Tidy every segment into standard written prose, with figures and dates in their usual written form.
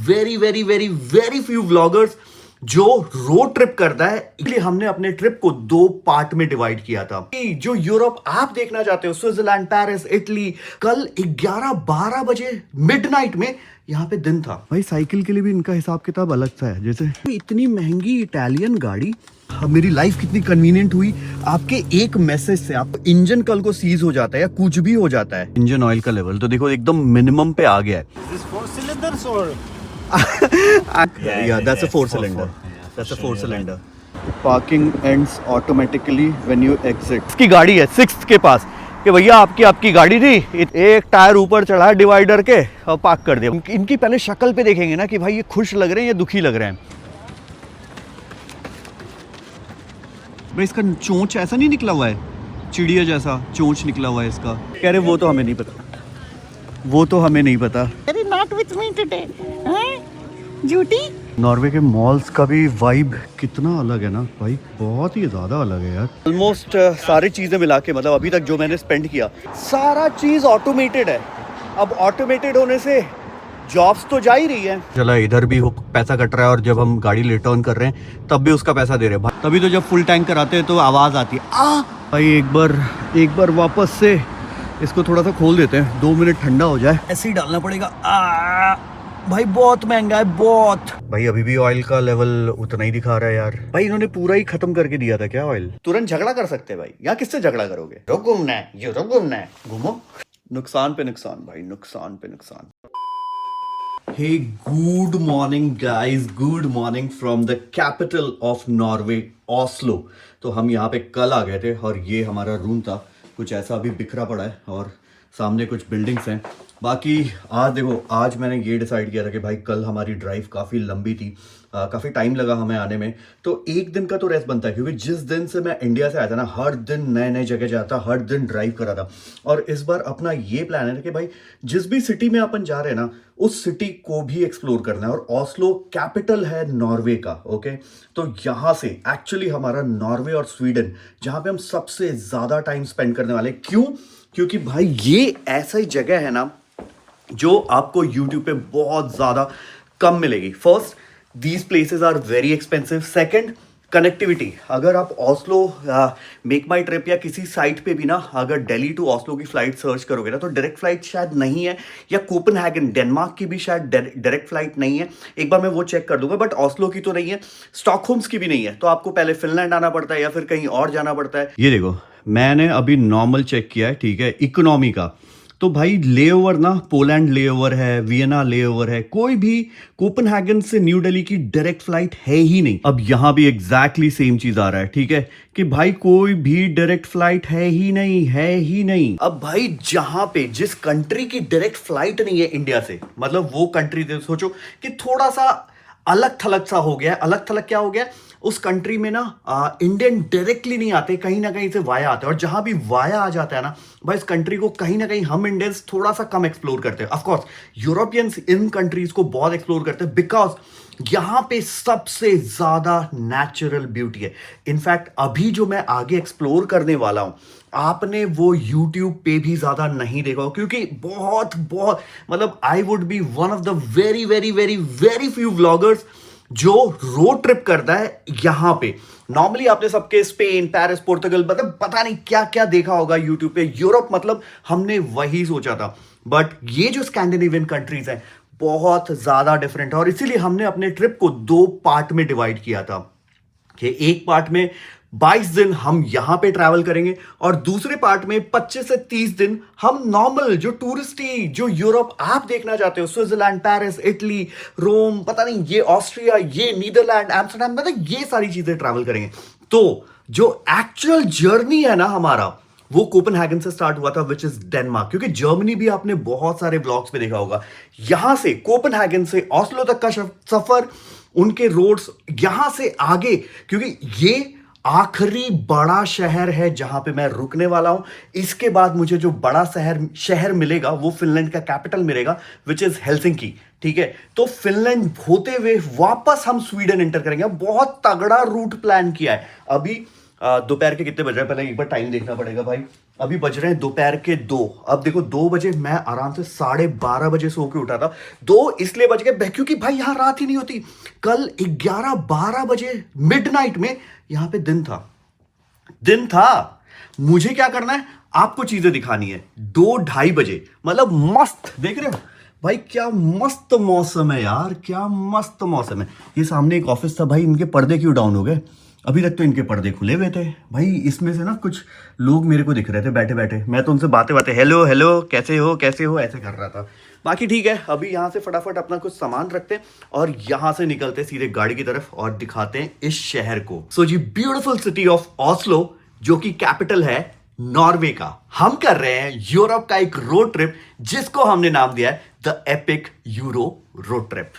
Very very very very few vloggers जो road trip करता है। इसलिए हमने अपने ट्रिप को 2 पार्ट में डिवाइड किया था। जो यूरोप आप देखना चाहते हो, स्विट्जरलैंड, पेरिस, इटली, कल 11-12 बजे मिडनाइट में यहाँ पे दिन था। भाई साइकिल के लिए भी इनका हिसाब किताब अलग सा है। जैसे इतनी महंगी इटालियन गाड़ी, मेरी लाइफ कितनी कन्वीनियंट हुई। आपके एक मैसेज से आप इंजन कल को सीज हो जाता है या कुछ भी हो जाता है। इंजन ऑयल का लेवल तो देखो एकदम मिनिमम पे आ गया है। Yeah, that's a 4-cylinder. That's a 4-cylinder. Parking ends automatically when you exit. इसकी गाड़ी है 6th के पास कि भैया आपकी गाड़ी थी, एक टायर ऊपर चढ़ा डिवाइडर के और पार्क कर दिया। इनकी पहले शक्ल पे देखेंगे ना कि भाई ये खुश लग रहे हैं या दुखी लग रहे हैं। भाई इसका चोंच ऐसा नहीं निकला हुआ है, चिड़िया जैसा चोंच निकला हुआ है इसका। कह रहे वो तो हमें नहीं पता, वो तो हमें नहीं पता। Not with me today, झूठी। नॉर्वे के मॉल्स का भी वाइब कितना अलग है ना भाई, बहुत ही ज़्यादा अलग है यार। ऑलमोस्ट सारी चीज़ें मिला के, मतलब अभी तक जो मैंने स्पेंड किया सारा चीज़ ऑटोमेटेड है। अब ऑटोमेटेड होने से जॉब्स तो जा ही रही है। चला इधर भी पैसा कट रहा है और जब हम गाड़ी लेट ऑन कर रहे हैं तब भी उसका पैसा दे रहे हैं। तभी तो जब फुल टैंक कराते हैं तो आवाज़ आती है भाई एक बार वापस से इसको थोड़ा सा खोल देते हैं, 2 मिनट ठंडा हो जाए। ऐसे ही डालना पड़ेगा। भाई बहुत महंगा है, बहुत। भाई अभी भी ऑयल का लेवल उतना ही दिखा रहा है यार। भाई इन्होंने पूरा ही खत्म करके दिया था क्या ऑयल? तुरंत झगड़ा कर सकते हैं भाई, यहाँ किससे झगड़ा करोगे? यूरोप घूमना है, यूरोप घूमना है, घूमो। नुकसान पे नुकसान भाई, नुकसान पे नुकसान। Hey, good morning guys, good morning from the capital of Norway, Oslo। तो हम यहाँ पे कल आ गए थे और ये हमारा रूम था, कुछ ऐसा अभी बिखरा पड़ा है और सामने कुछ बिल्डिंग्स हैं। बाकी आज देखो, आज मैंने ये डिसाइड किया था कि भाई कल हमारी ड्राइव काफ़ी लंबी थी, काफ़ी टाइम लगा हमें आने में, तो एक दिन का तो रेस्ट बनता है। क्योंकि जिस दिन से मैं इंडिया से आया था ना, हर दिन नए नए जगह जाता, हर दिन ड्राइव करा था। और इस बार अपना ये प्लान है कि भाई जिस भी सिटी में अपन जा रहे हैं ना, उस सिटी को भी एक्सप्लोर करना है। और ऑस्लो कैपिटल है नॉर्वे का, ओके। तो यहाँ से एक्चुअली हमारा नॉर्वे और स्वीडन, जहाँ पे हम सबसे ज़्यादा टाइम स्पेंड करने वाले। क्यों? क्योंकि भाई ये ऐसा ही जगह है ना जो आपको YouTube पे बहुत ज़्यादा कम मिलेगी। First, these places are very expensive. Second, connectivity. अगर आप ऑस्लो मेक माई ट्रिप या किसी साइट पे भी ना, अगर दिल्ली टू ऑस्लो की फ़्लाइट सर्च करोगे ना, तो डायरेक्ट फ़्लाइट शायद नहीं है, या कोपेनहेगन डेनमार्क की भी शायद डायरेक्ट फ़्लाइट नहीं है। एक बार मैं वो चेक कर दूंगा, बट ऑस्लो की तो नहीं है, स्टॉकहोम्स की भी नहीं है। तो आपको पहले फिनलैंड आना पड़ता है या फिर कहीं और जाना पड़ता है। ये देखो, मैंने अभी नॉर्मल चेक किया है, ठीक है, इकोनॉमी का। तो भाई लेओवर ना, पोलैंड लेओवर है, वियना लेओवर है, कोई भी कोपेनहेगन से न्यू दिल्ली की डायरेक्ट फ्लाइट है ही नहीं। अब यहां भी एग्जैक्टली सेम चीज आ रहा है, ठीक है, कि भाई कोई भी डायरेक्ट फ्लाइट है ही नहीं, है ही नहीं। अब भाई जहां पे जिस कंट्री की डायरेक्ट फ्लाइट नहीं है इंडिया से, मतलब वो कंट्री सोचो कि थोड़ा सा अलग थलग सा हो गया है। अलग थलग क्या हो गया? उस कंट्री में ना इंडियन डायरेक्टली नहीं आते, कहीं ना कहीं से वाया आते हैं। और जहां भी वाया आ जाता है ना भाई, इस कंट्री को कहीं ना कहीं हम इंडियंस थोड़ा सा कम एक्सप्लोर करते हैं। ऑफकोर्स यूरोपियंस इन कंट्रीज को बहुत एक्सप्लोर करते हैं, बिकॉज यहां पे सबसे ज्यादा नेचुरल ब्यूटी है। इनफैक्ट अभी जो मैं आगे एक्सप्लोर करने वाला हूं, आपने वो YouTube पे भी ज्यादा नहीं देखा हो, क्योंकि बहुत बहुत मतलब I would be one of the very very very very few vloggers जो रोड ट्रिप करता है यहां पे। नॉर्मली आपने सबके स्पेन, पेरिस, पोर्तुगल, मतलब पता नहीं क्या क्या देखा होगा यूट्यूब पे। यूरोप मतलब हमने वही सोचा था, बट ये जो स्कैंडिनेवियन कंट्रीज हैं बहुत ज्यादा डिफरेंट है। और इसीलिए हमने अपने ट्रिप को 2 पार्ट में डिवाइड किया था कि एक पार्ट में 22 दिन हम यहां पे ट्रैवल करेंगे और दूसरे पार्ट में 25 से 30 दिन हम नॉर्मल जो टूरिस्टी, जो यूरोप आप देखना चाहते हो, स्विट्जरलैंड, पेरिस, इटली, रोम, पता नहीं ये ऑस्ट्रिया, ये नीदरलैंड, एम्स्टरडैम, मतलब ये सारी चीजें ट्रैवल करेंगे। तो जो एक्चुअल जर्नी है ना हमारा, वो कोपेनहेगन से स्टार्ट हुआ था, विच इज डेनमार्क। क्योंकि जर्मनी भी आपने बहुत सारे ब्लॉग्स पे देखा होगा। यहां से कोपेनहेगन से ऑस्लो तक का सफर, उनके रोड्स, यहां से आगे, क्योंकि ये आखिरी बड़ा शहर है जहां पे मैं रुकने वाला हूं। इसके बाद मुझे जो बड़ा शहर मिलेगा वो फिनलैंड का कैपिटल मिलेगा, विच इज हेलसिंकी, ठीक है। तो फिनलैंड होते हुए वापस हम स्वीडन एंटर करेंगे। बहुत तगड़ा रूट प्लान किया है। अभी दोपहर के कितने बज रहे हैं, पहले एक बार टाइम देखना पड़ेगा भाई। अभी बज रहे हैं दोपहर के 2। अब देखो 2 बजे मैं आराम से 12:30 बजे सो के उठा था। 2 इसलिए बज गए क्योंकि भाई यहाँ रात ही नहीं होती। कल 11-12 बजे मिडनाइट में यहाँ पे दिन था। मुझे क्या करना है, आपको चीजें दिखानी है। 2-2:30 बजे मतलब मस्त, देख रहे हो भाई क्या मस्त मौसम है यार, क्या मस्त मौसम है। ये सामने एक ऑफिस था भाई, इनके पर्दे क्यों डाउन हो गए? अभी तक तो इनके पर्दे खुले हुए थे भाई। इसमें से ना कुछ लोग मेरे को दिख रहे थे बैठे बैठे, मैं तो उनसे बातें हेलो कैसे हो ऐसे कर रहा था। बाकी ठीक है, अभी यहाँ से फटाफट अपना कुछ सामान रखते हैं और यहाँ से निकलते हैं सीधे गाड़ी की तरफ और दिखाते हैं इस शहर को। सो जी, ब्यूटीफुल सिटी ऑफ ऑस्लो, जो कि कैपिटल है नॉर्वे का। हम कर रहे हैं यूरोप का एक रोड ट्रिप, जिसको हमने नाम दिया है the epic euro road trip.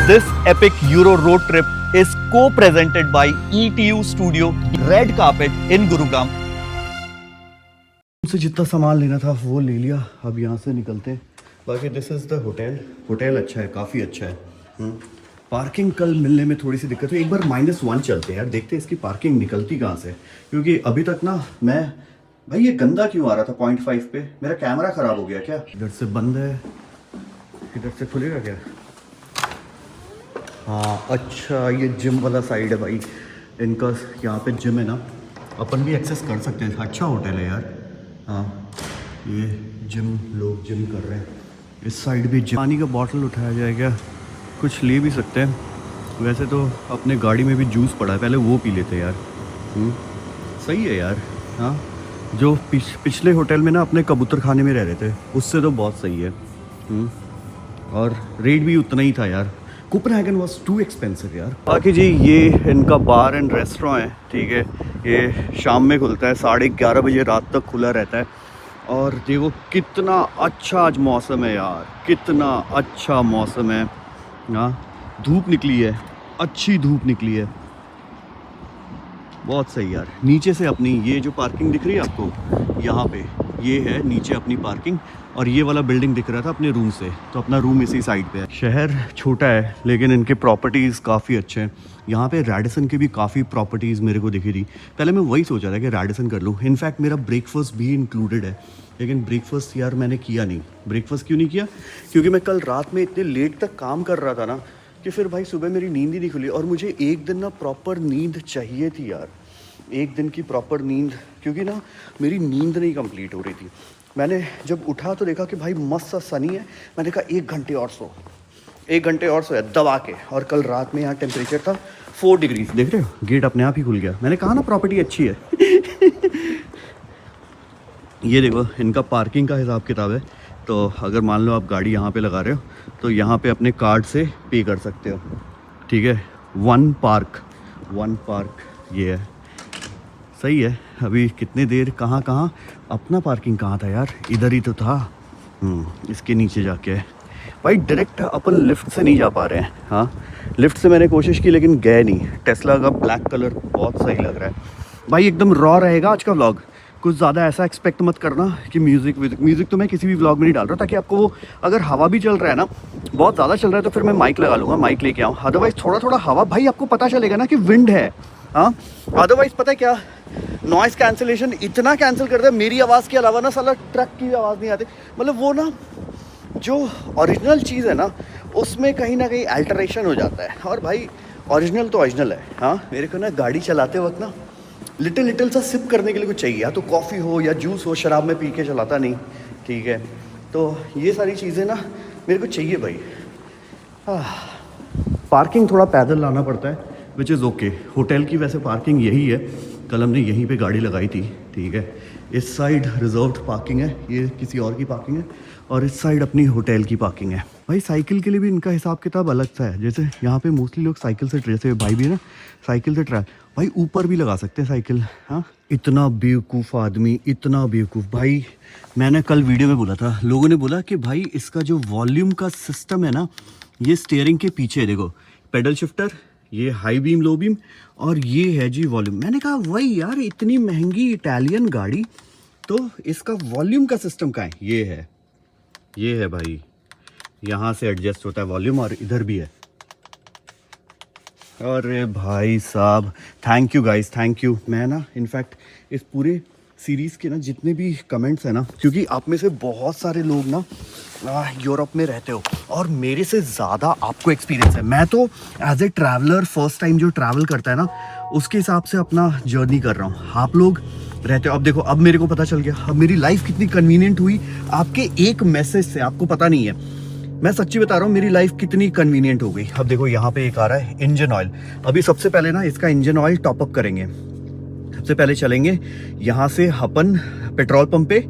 This epic Euro road trip is co-presented by ETU Studio, Red Carpet in Gurugram. उनसे जितना सामान लेना था वो ले लिया, अब यहाँ से निकलते हैं। बाकी दिस इज़ द होटल अच्छा है, काफ़ी अच्छा है। पार्किंग कल मिलने में थोड़ी सी दिक्कत हुई। एक बार -1 चलते हैं यार, देखते हैं इसकी पार्किंग निकलती कहाँ से, क्योंकि अभी तक ना मैं भाई ये गंदा क्यों आ रहा था 0.5 पे। मेरा कैमरा ख़राब हो गया क्या? इधर से बंद है, इधर से खुलेगा क्या? हाँ अच्छा, ये जिम वाला साइड है भाई इनका। यहाँ पे जिम है ना, अपन भी एक्सेस कर सकते हैं। अच्छा होटल है यार। हाँ, ये जिम, लोग जिम कर रहे हैं। इस साइड भी जिम। पानी का बॉटल उठाया जाएगा, कुछ ले भी सकते हैं। वैसे तो अपने गाड़ी में भी जूस पड़ा है, पहले वो पी लेते हैं यार। सही है यार। हाँ, जो पिछले होटल में ना अपने कबूतर खाने में रह रहे थे, उससे तो बहुत सही है। और रेट भी उतना ही था यार। कोपेनहेगन वॉज टू एक्सपेंसिव यार। बाकी जी, ये इनका बार एंड रेस्टोरेंट है, ठीक है। ये शाम में खुलता है, 11:30 बजे रात तक खुला रहता है। और देखो कितना अच्छा आज मौसम है यार, कितना अच्छा मौसम है। हाँ, धूप निकली है, अच्छी धूप निकली है, बहुत सही यार। नीचे से अपनी ये जो पार्किंग दिख रही है आपको, यहाँ पे ये है नीचे अपनी पार्किंग। और ये वाला बिल्डिंग दिख रहा था अपने रूम से, तो अपना रूम इसी साइड पे है। शहर छोटा है लेकिन इनके प्रॉपर्टीज़ काफ़ी अच्छे हैं। यहाँ पे रैडिसन की भी काफ़ी प्रॉपर्टीज़ मेरे को दिखी थी। पहले मैं वही सोचा था कि रैडिसन कर लूँ। इनफैक्ट मेरा ब्रेकफास्ट भी इंक्लूडेड है, लेकिन ब्रेकफास्ट यार मैंने किया नहीं। ब्रेकफास्ट क्यों नहीं किया? क्योंकि मैं कल रात में इतने लेट तक काम कर रहा था ना, कि फिर भाई सुबह मेरी नींद ही नहीं खुली। और मुझे एक दिन ना प्रॉपर नींद चाहिए थी यार, एक दिन की प्रॉपर नींद, क्योंकि ना मेरी नींद नहीं कंप्लीट हो रही थी। मैंने जब उठा तो देखा कि भाई मस्त सा सनी है। मैंने कहा 1 घंटे और सो, 1 घंटे और सोया दबा के। और कल रात में यहाँ टेम्परेचर था 4 डिग्री। देख रहे हो, गेट अपने आप ही खुल गया। मैंने कहा ना प्रॉपर्टी अच्छी है। ये देखो इनका पार्किंग का हिसाब किताब है। तो अगर मान लो आप गाड़ी यहाँ पे लगा रहे हो, तो यहाँ पे अपने कार्ड से पे कर सकते हो, ठीक है। वन पार्क ये है, सही है। अभी कितने देर कहाँ अपना पार्किंग कहाँ था यार? इधर ही तो था। इसके नीचे जाके भाई डायरेक्ट अपन लिफ्ट से नहीं जा पा रहे हैं। हाँ, लिफ्ट से मैंने कोशिश की लेकिन गए नहीं। टेस्ला का ब्लैक कलर बहुत सही लग रहा है भाई, एकदम रॉ रहेगा आज का व्लॉग। कुछ ज़्यादा ऐसा एक्सपेक्ट मत करना कि म्यूज़िक तो मैं किसी भी व्लॉग में नहीं डाल रहा, ताकि आपको वो, अगर हवा भी चल रहा है ना, बहुत ज़्यादा चल रहा है, तो फिर मैं माइक लगा लूँगा, माइक लेके आऊँ। अदरवाइज़ थोड़ा हवा भाई आपको पता चलेगा ना कि विंड है। हाँ, अदरवाइज़ पता है क्या, नॉइज़ कैंसिलेशन इतना कैंसिल करता है, मेरी आवाज़ के अलावा ना साला ट्रक की आवाज़ नहीं आती। मतलब वो ना जो ओरिजिनल चीज़ है ना, उसमें कहीं ना कहीं अल्टरेशन हो जाता है। और भाई ओरिजिनल तो ओरिजिनल है। हाँ, मेरे को ना गाड़ी चलाते वक्त ना लिटिल सा सिप करने के लिए कुछ चाहिए, या तो कॉफ़ी हो या जूस हो। शराब में पी के चलाता नहीं, ठीक है। तो ये सारी चीज़ें ना मेरे को चाहिए भाई। पार्किंग थोड़ा पैदल लाना पड़ता है, विच इज़ ओके। होटल की वैसे पार्किंग यही है, कल हमने यहीं पे गाड़ी लगाई थी, ठीक है। इस साइड रिजर्व्ड पार्किंग है, ये किसी और की पार्किंग है, और इस साइड अपनी होटल की पार्किंग है। भाई साइकिल के लिए भी इनका हिसाब किताब अलग सा है। जैसे यहाँ पे मोस्टली लोग साइकिल से, जैसे भाई भी है ना साइकिल से ट्रैवल, भाई ऊपर भी लगा सकते हैं साइकिल। हाँ, इतना बेवकूफ़ आदमी, इतना बेवकूफ़ भाई। मैंने कल वीडियो में बोला था, लोगों ने बोला कि भाई इसका जो वॉल्यूम का सिस्टम है ना, ये स्टीयरिंग के पीछे देखो, पेडल शिफ्टर ये हाई बीम लो बीम, और ये है जी वॉल्यूम। मैंने कहा वही यार, इतनी महंगी इटालियन गाड़ी तो इसका वॉल्यूम का सिस्टम कहाँ है? ये है भाई, यहाँ से एडजस्ट होता है वॉल्यूम, और इधर भी है। अरे भाई साहब, thank you guys, thank you. मैं ना इनफैक्ट इस पूरे सीरीज़ के ना जितने भी कमेंट्स हैं ना, क्योंकि आप में से बहुत सारे लोग ना यूरोप में रहते हो और मेरे से ज़्यादा आपको एक्सपीरियंस है। मैं तो as a traveller first time जो ट्रैवल करता है ना, उसके हिसाब से अपना जर्नी कर रहा हूँ। आप लोग रहते हो, अब देखो, अब मेरे को पता चल गया, अब मेरी लाइफ कितनी कन्वीनियंट हुई आपके एक मैसेज से। आपको पता नहीं है, मैं सच्ची बता रहा हूँ, मेरी लाइफ कितनी कन्वीनियंट हो गई। अब देखो यहाँ पे एक आ रहा है इंजन ऑयल। अभी सबसे पहले ना इसका इंजन ऑयल टॉपअप करेंगे। सबसे पहले चलेंगे यहाँ से अपन पेट्रोल पंप पे,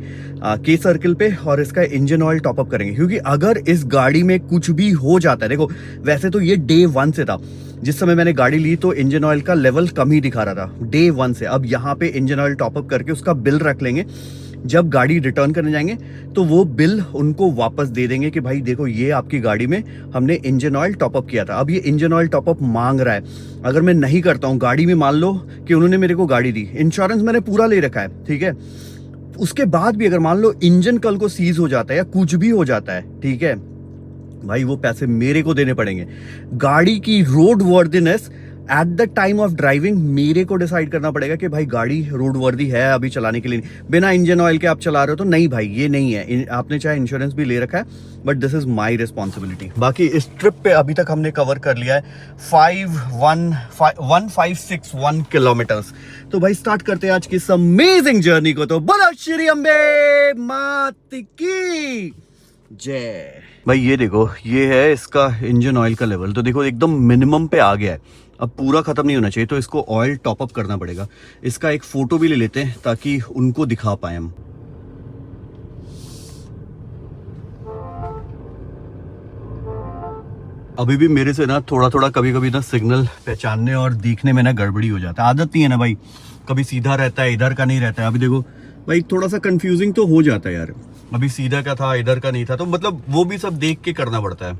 के सर्किल पे, और इसका इंजन ऑयल टॉपअप करेंगे। क्योंकि अगर इस गाड़ी में कुछ भी हो जाता है, देखो वैसे तो ये डे 1 से था, जिस समय मैंने गाड़ी ली तो इंजन ऑयल का लेवल कम ही दिखा रहा था डे 1 से। अब यहाँ पे इंजन ऑयल टॉपअप करके उसका बिल रख लेंगे। जब गाड़ी रिटर्न करने जाएंगे तो वो बिल उनको वापस दे देंगे कि भाई देखो, ये आपकी गाड़ी में हमने इंजन ऑयल टॉपअप किया था। अब ये इंजन ऑयल टॉपअप मांग रहा है। अगर मैं नहीं करता हूँ गाड़ी में, मान लो कि उन्होंने मेरे को गाड़ी दी, इंश्योरेंस मैंने पूरा ले रखा है, ठीक है, उसके बाद भी अगर मान लो इंजन कल को सीज हो जाता है या कुछ भी हो जाता है, ठीक है भाई, वो पैसे मेरे को देने पड़ेंगे। गाड़ी की road worthiness at the time of driving मेरे को डिसाइड करना पड़ेगा कि भाई गाड़ी रोड वर्दी है अभी चलाने के लिए। बिना इंजन ऑयल के आप चला रहे हो तो नहीं भाई, ये नहीं है। आपने चाहे इंश्योरेंस भी ले रखा है, but this is my responsibility. बाकी इस ट्रिप पे अभी तक हमने कवर कर लिया है 1561 किलोमीटर्स। तो भाई स्टार्ट करते हैं आज की इस अमेजिंग जर्नी को। तो बोलो श्री अम्बे मात की जय। भाई ये देखो, ये है इसका इंजन ऑयल का लेवल। तो देखो एकदम मिनिमम पे आ गया है, अब पूरा खत्म नहीं होना चाहिए, तो इसको ऑयल टॉप अप करना पड़ेगा। इसका एक फोटो भी ले लेते हैं ताकि उनको दिखा पाए हम। अभी भी मेरे से ना थोड़ा थोड़ा कभी कभी ना सिग्नल पहचानने और देखने में ना गड़बड़ी हो जाता है। आदत नहीं है ना भाई, कभी सीधा रहता है, इधर का नहीं रहता है। अभी देखो भाई, थोड़ा सा कंफ्यूजिंग तो हो जाता है यार, अभी सीधा का था, इधर का नहीं था, तो मतलब वो भी सब देख के करना पड़ता है।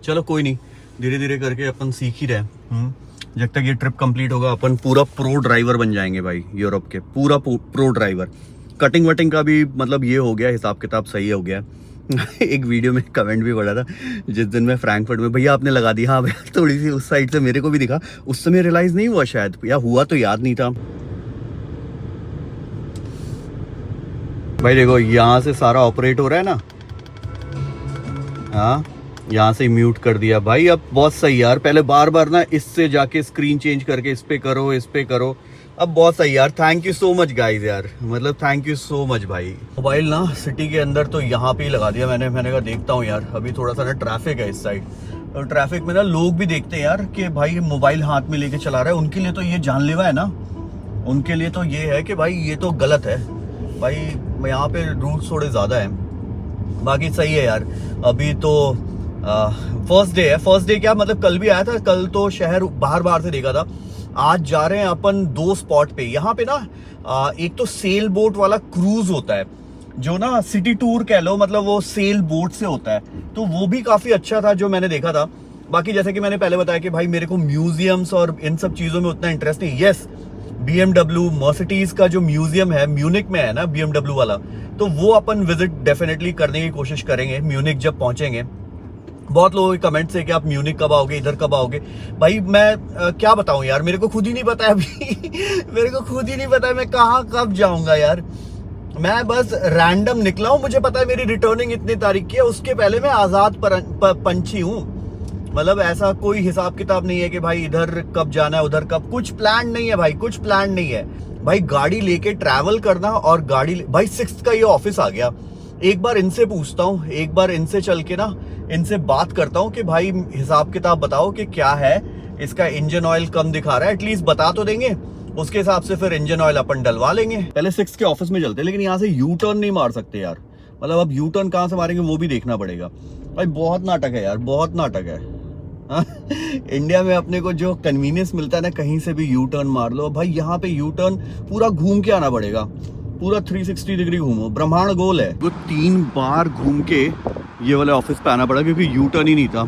चलो कोई नहीं, धीरे धीरे करके अपन सीख ही रहे। जब तक ये ट्रिप कंप्लीट होगा अपन पूरा प्रो ड्राइवर बन जाएंगे भाई, यूरोप के पूरा प्रो ड्राइवर। कटिंग वटिंग का भी मतलब ये हो गया, हिसाब किताब सही हो गया। एक वीडियो में कमेंट भी पड़ा था जिस दिन मैं फ्रैंकफर्ट में, भैया आपने लगा दी। हाँ भैया, थोड़ी सी उस साइड से मेरे को भी दिखा, उस समय रियलाइज नहीं हुआ शायद, या हुआ तो याद नहीं था। भाई देखो यहाँ से सारा ऑपरेट हो रहा है ना, हाँ यहाँ से म्यूट कर दिया भाई। अब बहुत सही यार, पहले बार बार ना इससे जाके स्क्रीन चेंज करके इस पे करो, इस पे करो। अब बहुत सही यार, thank you so much guys यार, मतलब थैंक यू सो मच भाई। मोबाइल ना सिटी के अंदर तो यहाँ पे ही लगा दिया मैंने कहा देखता हूँ यार, अभी थोड़ा सा ना ट्रैफिक है इस साइड, और ट्रैफिक में ना लोग भी देखते हैं यार कि भाई मोबाइल हाथ में लेके चला रहा है, उनके लिए तो ये जानलेवा है ना, उनके लिए तो ये है कि भाई ये तो गलत है भाई। यहाँ पे रूल्स थोड़े ज़्यादा हैं, बाकी सही है यार। अभी तो फर्स्ट डे है, फर्स्ट डे क्या मतलब, कल भी आया था, कल तो शहर बाहर से देखा था। आज जा रहे हैं अपन 2 स्पॉट पे। यहाँ पे ना एक तो सेल बोट वाला क्रूज होता है, जो ना सिटी टूर कह लो, मतलब वो सेल बोट से होता है, तो वो भी काफी अच्छा था जो मैंने देखा था। बाकी जैसे कि मैंने पहले बताया कि भाई मेरे को म्यूजियम्स और इन सब चीजों में उतना इंटरेस्ट नहीं। यस, BMW मर्सिडीज का जो म्यूजियम है म्यूनिक में है ना, BMW वाला, तो वो अपन विजिट डेफिनेटली करने की कोशिश करेंगे म्यूनिक जब पहुंचेंगे। बहुत लोगों के कमेंट्स है कि आप म्यूनिक कब आओगे, इधर कब आओगे। भाई मैं क्या बताऊं यार, मेरे को खुद ही नहीं पता है अभी मेरे को खुद ही नहीं पता है मैं कहाँ कब जाऊंगा यार। मैं बस रैंडम निकला हूं, मुझे पता है मेरी रिटर्निंग इतनी तारीख की है, उसके पहले मैं आजाद पंछी हूं। मतलब ऐसा कोई हिसाब किताब नहीं है कि भाई इधर कब जाना है, उधर कब, कुछ प्लान नहीं है भाई, कुछ प्लान नहीं है भाई। गाड़ी लेके ट्रैवल करना, और गाड़ी भाई 6th का ये ऑफिस आ गया। एक बार इनसे पूछता हूँ, एक बार इनसे चल के ना इनसे बात करता हूँ कि भाई हिसाब किताब बताओ कि क्या है, इसका इंजन ऑयल कम दिखा रहा है, एटलीस्ट बता तो देंगे, उसके हिसाब से फिर इंजन ऑयल अपन डलवा लेंगे। पहले 6 के ऑफिस में चलते हैं, लेकिन यहाँ से यू टर्न नहीं मार सकते यार, मतलब अब यू टर्न कहाँ से मारेंगे वो भी देखना पड़ेगा। भाई बहुत नाटक है यार, बहुत नाटक है। इंडिया में अपने को जो कन्वीनियंस मिलता है ना, कहीं से भी यू टर्न मार लो, भाई यहाँ पे यू टर्न पूरा घूम के आना पड़ेगा, पूरा 360 डिग्री घूमो, ब्रह्मांड गोल है। तो 3 बार घूम के ये वाले ऑफिस पे आना पड़ा क्योंकि यू टर्न ही नहीं था।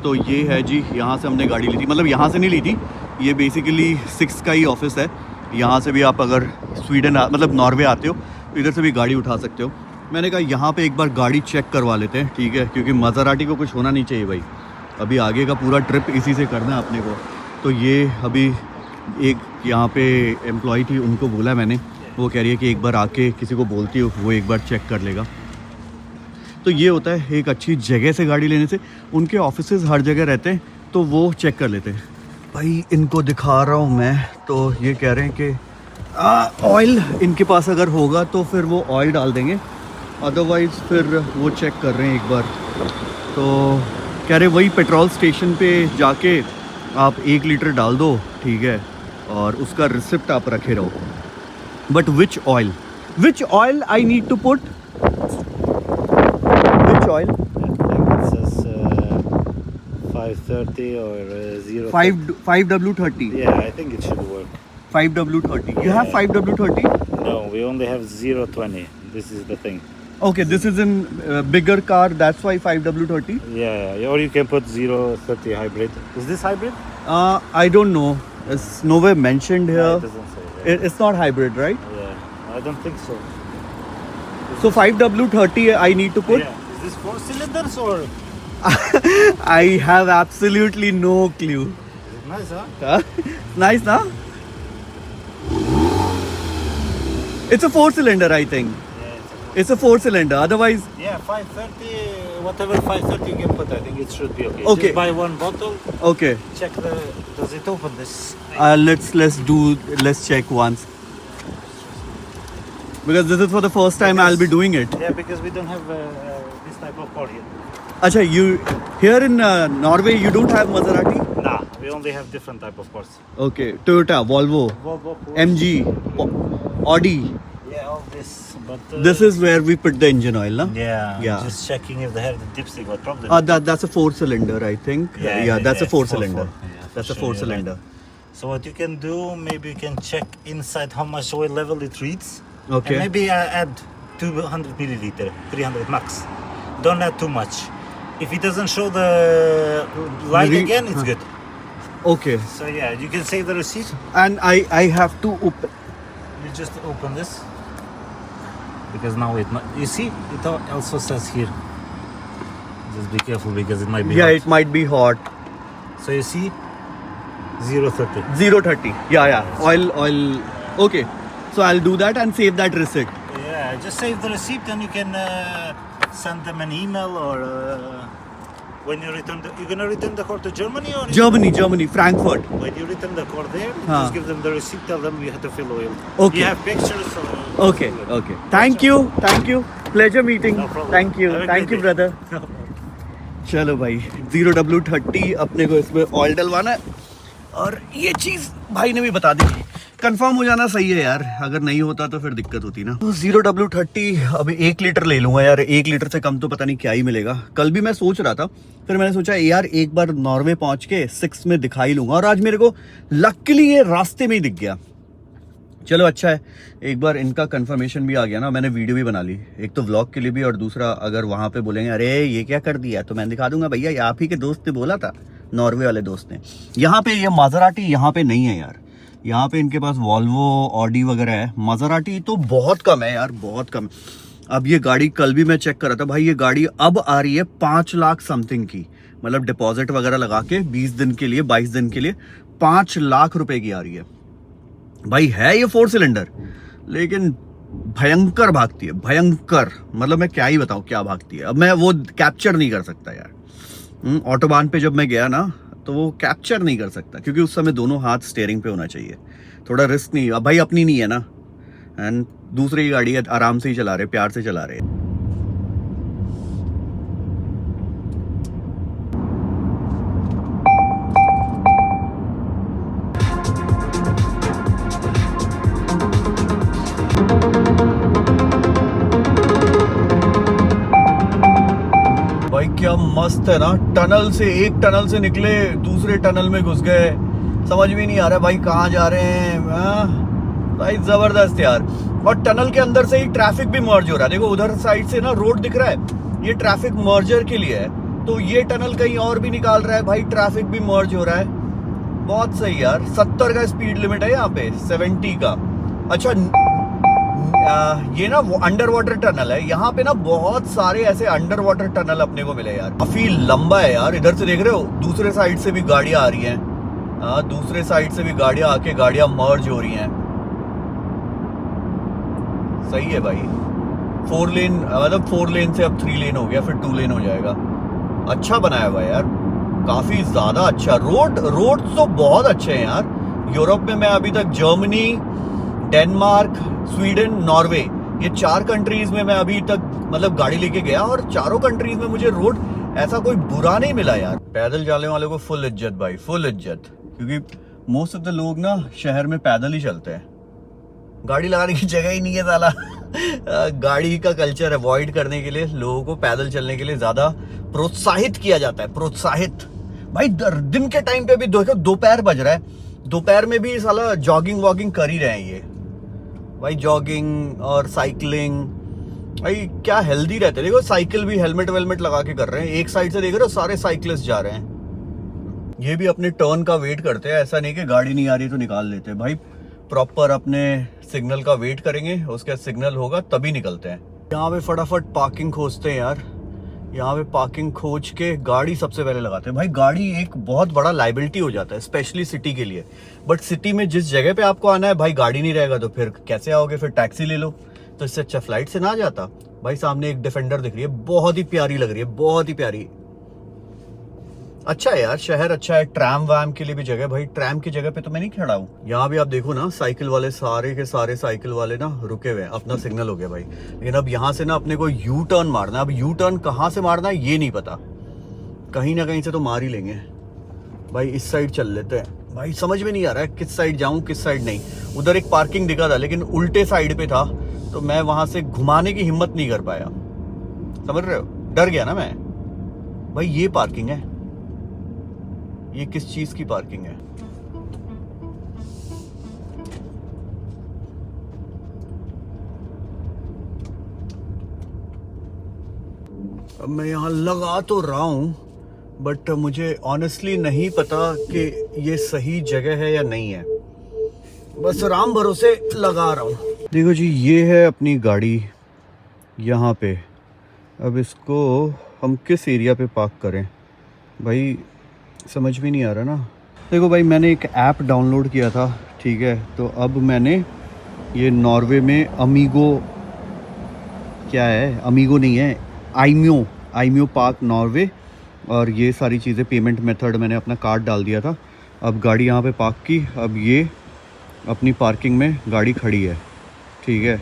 तो ये है जी, यहाँ से हमने गाड़ी ली थी, मतलब यहाँ से नहीं ली थी, ये बेसिकली 6 का ही ऑफिस है। यहाँ से भी आप अगर स्वीडन मतलब नॉर्वे आते हो तो इधर से भी गाड़ी उठा सकते हो। मैंने कहा यहाँ पे एक बार गाड़ी चेक करवा लेते हैं, ठीक है, क्योंकि मज़राटी को कुछ होना नहीं चाहिए भाई। अभी आगे का पूरा ट्रिप इसी से करना है अपने को। तो ये अभी एक यहाँ पे एम्प्लॉय थी, उनको बोला मैंने, वो कह रही है कि एक बार आके किसी को बोलती हो, वो एक बार चेक कर लेगा। तो ये होता है एक अच्छी जगह से गाड़ी लेने से, उनके ऑफिसेज हर जगह रहते हैं तो वो चेक कर लेते हैं। भाई इनको दिखा रहा हूँ मैं, तो ये कह रहे हैं कि ऑयल इनके पास अगर होगा तो फिर वो ऑयल डाल देंगे, अदरवाइज़ फिर वो चेक कर रहे हैं एक बार। तो कह रहे वही पेट्रोल स्टेशन पे जाके आप 1 लीटर डाल दो, ठीक है, और उसका रिसिप्ट आप रखे रहो। But which oil I need to put, which oil? I think it says 530 or 5W30. Yeah, I think it should work. 5W30. You have 5W30? No, we only have 020. This is the thing. Okay, this is in bigger car, that's why 5W30. Yeah, or you can put 030 hybrid. Is this hybrid? I don't know. It's nowhere mentioned No, here. it doesn't say. It's not hybrid, right? Yeah, I don't think so. So 5W30 I need to put? Yeah. Is this 4 cylinders or? I have absolutely no clue. Is it nice, huh? Huh? Nice, na? It's a 4-cylinder, I think. Yeah, It's a 4-cylinder. Otherwise, yeah, 530, whatever 530 you can put, I think it should be okay. Okay. Just buy one bottle, okay. check does it open this? Let's check once. Because this is for the first time I'll be doing it. Yeah, because we don't have this type of car here. Acha, you here in Norway you don't have Maserati? Nah, we only have different type of cars. Okay, Toyota, Volvo, Volvo, Porsche. MG, Audi. Yeah, all this. But This is where we put the engine oil, na? yeah, Yeah. just checking if they have the dipstick or problem. That's a 4-cylinder, I think. That's a 4-cylinder. Yeah, That's a for sure, 4-cylinder. right. So what you can do, maybe you can check inside how much oil level it reads. Okay. And maybe add 200 milliliter, 300 max. Don't add too much. If it doesn't show the light Re- again, it's good. Okay. So yeah, you can save the receipt. And I have to open. You just open this because now you see it also says here. Just be careful because it might be Yeah, hot. it might be hot. So you see 030. 030. Yeah. Oil. Okay. So I'll do that and save that receipt. Yeah, just save the receipt and you can send them an email or when you return you're gonna return the car to Germany or Germany, Frankfurt. when you return the car there, Huh. just give them the receipt, tell them you have to fill oil. Okay. You have pictures or Okay. Thank you. Pleasure meeting. No problem. Thank you. Have a Thank great you, day. brother. चलो भाई 0W30 अपने को इसमें oil डलवाना है और ये चीज़ भाई ने भी बता दी। कंफर्म हो जाना सही है यार, अगर नहीं होता तो फिर दिक्कत होती ना। तो 0W30 अभी 1 लीटर ले लूँगा यार, 1 लीटर से कम तो पता नहीं क्या ही मिलेगा। कल भी मैं सोच रहा था, फिर मैंने सोचा यार एक बार नॉर्वे पहुँच के 6 में दिखा ही लूँगा, और आज मेरे को लकीली ये रास्ते में ही दिख गया। चलो अच्छा है, एक बार इनका कंफर्मेशन भी आ गया ना, मैंने वीडियो भी बना ली, एक तो व्लॉग के लिए भी और दूसरा अगर वहाँ पे बोलेंगे अरे ये क्या कर दिया तो मैं दिखा दूंगा भैया ये आप ही के दोस्त ने बोला था, नॉर्वे वाले दोस्त ने। यहाँ पे ये माजराटी यहाँ पे नहीं है यार, यहाँ पे इनके पास वॉल्वो ऑडी वगैरह है, माजराटी तो बहुत कम है यार, बहुत कम। अब ये गाड़ी कल भी मैं चेक कर रहा था भाई, ये गाड़ी अब आ रही है 5 लाख समथिंग की, मतलब डिपॉजिट वगैरह लगा के 20 दिन के लिए 22 दिन के लिए 5 लाख रुपए की आ रही है भाई। है ये 4-सिलेंडर लेकिन भयंकर भागती है, भयंकर, मतलब मैं क्या ही बताऊं क्या भागती है। अब मैं वो कैप्चर नहीं कर सकता यार, ऑटोबान पे जब मैं गया ना तो वो कैप्चर नहीं कर सकता क्योंकि उस समय दोनों हाथ स्टीयरिंग पे होना चाहिए, थोड़ा रिस्क नहीं। अब भाई अपनी नहीं है ना, एंड दूसरी गाड़ी है, आराम से ही चला रहे, प्यार से चला रहे। भाई क्या मस्त है ना, टनल से, एक टनल से निकले दूसरे टनल में घुस गए, समझ भी नहीं आ रहा भाई कहाँ जा रहे हैं भाई, जबरदस्त यार। और टनल के अंदर से ही ट्रैफिक भी मर्ज हो रहा है, देखो उधर साइड से ना रोड दिख रहा है, ये ट्रैफिक मर्जर के लिए है, तो ये टनल कहीं और भी निकाल रहा है भाई, ट्रैफिक भी मर्ज हो रहा है। बहुत सही यार। 70 का स्पीड लिमिट है यहाँ पे, 70 का। अच्छा ये ना वो अंडर वाटर टनल है, यहाँ पे ना बहुत सारे ऐसे अंडर वाटर टनल अपने को मिले यार। काफी लंबा है यार। इधर से देख रहे हो, दूसरे साइड से भी गाड़ियां आ रही हैं। दूसरे साइड से भी गाड़ियां आके गाड़ियां मर्ज हो रही हैं। सही है भाई। 4 लेन, मतलब 4 लेन से अब 3 लेन हो गया, फिर 2 लेन हो जाएगा। अच्छा बनाया हुआ है यार, काफी ज्यादा अच्छा। रोड तो बहुत अच्छे हैं यार। यूरोप में मैं अभी तक जर्मनी, डेनमार्क, स्वीडन, नॉर्वे, ये 4 कंट्रीज में मैं अभी तक मतलब गाड़ी लेके गया, और चारों कंट्रीज में मुझे रोड ऐसा कोई बुरा नहीं मिला यार। पैदल जाने वाले को फुल इज्जत भाई, फुल इज्जत। क्योंकि मोस्ट ऑफ द लोग ना शहर में पैदल ही चलते हैं, गाड़ी लगाने की जगह ही नहीं है साला। गाड़ी का कल्चर अवॉइड करने के लिए लोगों को पैदल चलने के लिए ज्यादा प्रोत्साहित किया जाता है। प्रोत्साहित भाई। दिन के टाइम पे भी देखो, दोपहर बज रहा है, दोपहर में भी साला जॉगिंग वॉगिंग कर ही रहे हैं ये भाई। जॉगिंग और साइकिलिंग भाई क्या हेल्दी रहते हैं। देखो साइकिल भी हेलमेट वेलमेट लगा के कर रहे हैं। एक साइड से देख रहे हो सारे साइकिलिस्ट जा रहे हैं। ये भी अपने टर्न का वेट करते हैं, ऐसा नहीं कि गाड़ी नहीं आ रही तो निकाल लेते हैं भाई। प्रॉपर अपने सिग्नल का वेट करेंगे, उसके बाद सिग्नल होगा तभी निकलते हैं। यहाँ पे फटाफट पार्किंग खोजते हैं यार। यहाँ पे पार्किंग खोज के गाड़ी सबसे पहले लगाते हैं भाई। गाड़ी एक बहुत बड़ा लाइबिलिटी हो जाता है, स्पेशली सिटी के लिए। बट सिटी में जिस जगह पे आपको आना है भाई, गाड़ी नहीं रहेगा तो फिर कैसे आओगे? फिर टैक्सी ले लो। तो इससे अच्छा फ्लाइट से ना जाता भाई। सामने एक डिफेंडर दिख रही है, बहुत ही प्यारी लग रही है, बहुत ही प्यारी। अच्छा है यार, शहर अच्छा है। ट्रैम वैम के लिए भी जगह भाई। ट्रैम की जगह पे तो मैं नहीं खड़ा हूँ। यहाँ भी आप देखो ना, साइकिल वाले सारे के सारे साइकिल वाले ना रुके हुए हैं। अपना सिग्नल हो गया भाई। लेकिन अब यहाँ से ना अपने को यू टर्न मारना है। अब यू टर्न कहाँ से मारना है ये नहीं पता, कहीं ना कहीं से तो मार ही लेंगे भाई। इस साइड चल लेते हैं भाई। समझ में नहीं आ रहा है किस साइड जाऊँ किस साइड नहीं। उधर एक पार्किंग दिखा था लेकिन उल्टे साइड पे था, तो मैं वहां से घुमाने की हिम्मत नहीं कर पाया। समझ रहे हो, डर गया ना मैं भाई। ये पार्किंग है, ये किस चीज की पार्किंग है? अब मैं यहाँ लगा तो रहा हूँ, बट मुझे ऑनेस्टली नहीं पता कि ये सही जगह है या नहीं है। बस राम भरोसे लगा रहा हूँ। देखो जी, ये है अपनी गाड़ी यहाँ पे। अब इसको हम किस एरिया पे पार्क करें भाई, समझ में नहीं आ रहा ना। देखो भाई, मैंने एक ऐप डाउनलोड किया था, ठीक है। तो अब मैंने ये नॉर्वे में अमीगो, क्या है, अमीगो नहीं है, आईम्यो पार्क नॉर्वे, और ये सारी चीज़ें, पेमेंट मेथड मैंने अपना कार्ड डाल दिया था। अब गाड़ी यहाँ पे पार्क की। अब ये अपनी पार्किंग में गाड़ी खड़ी है, ठीक है।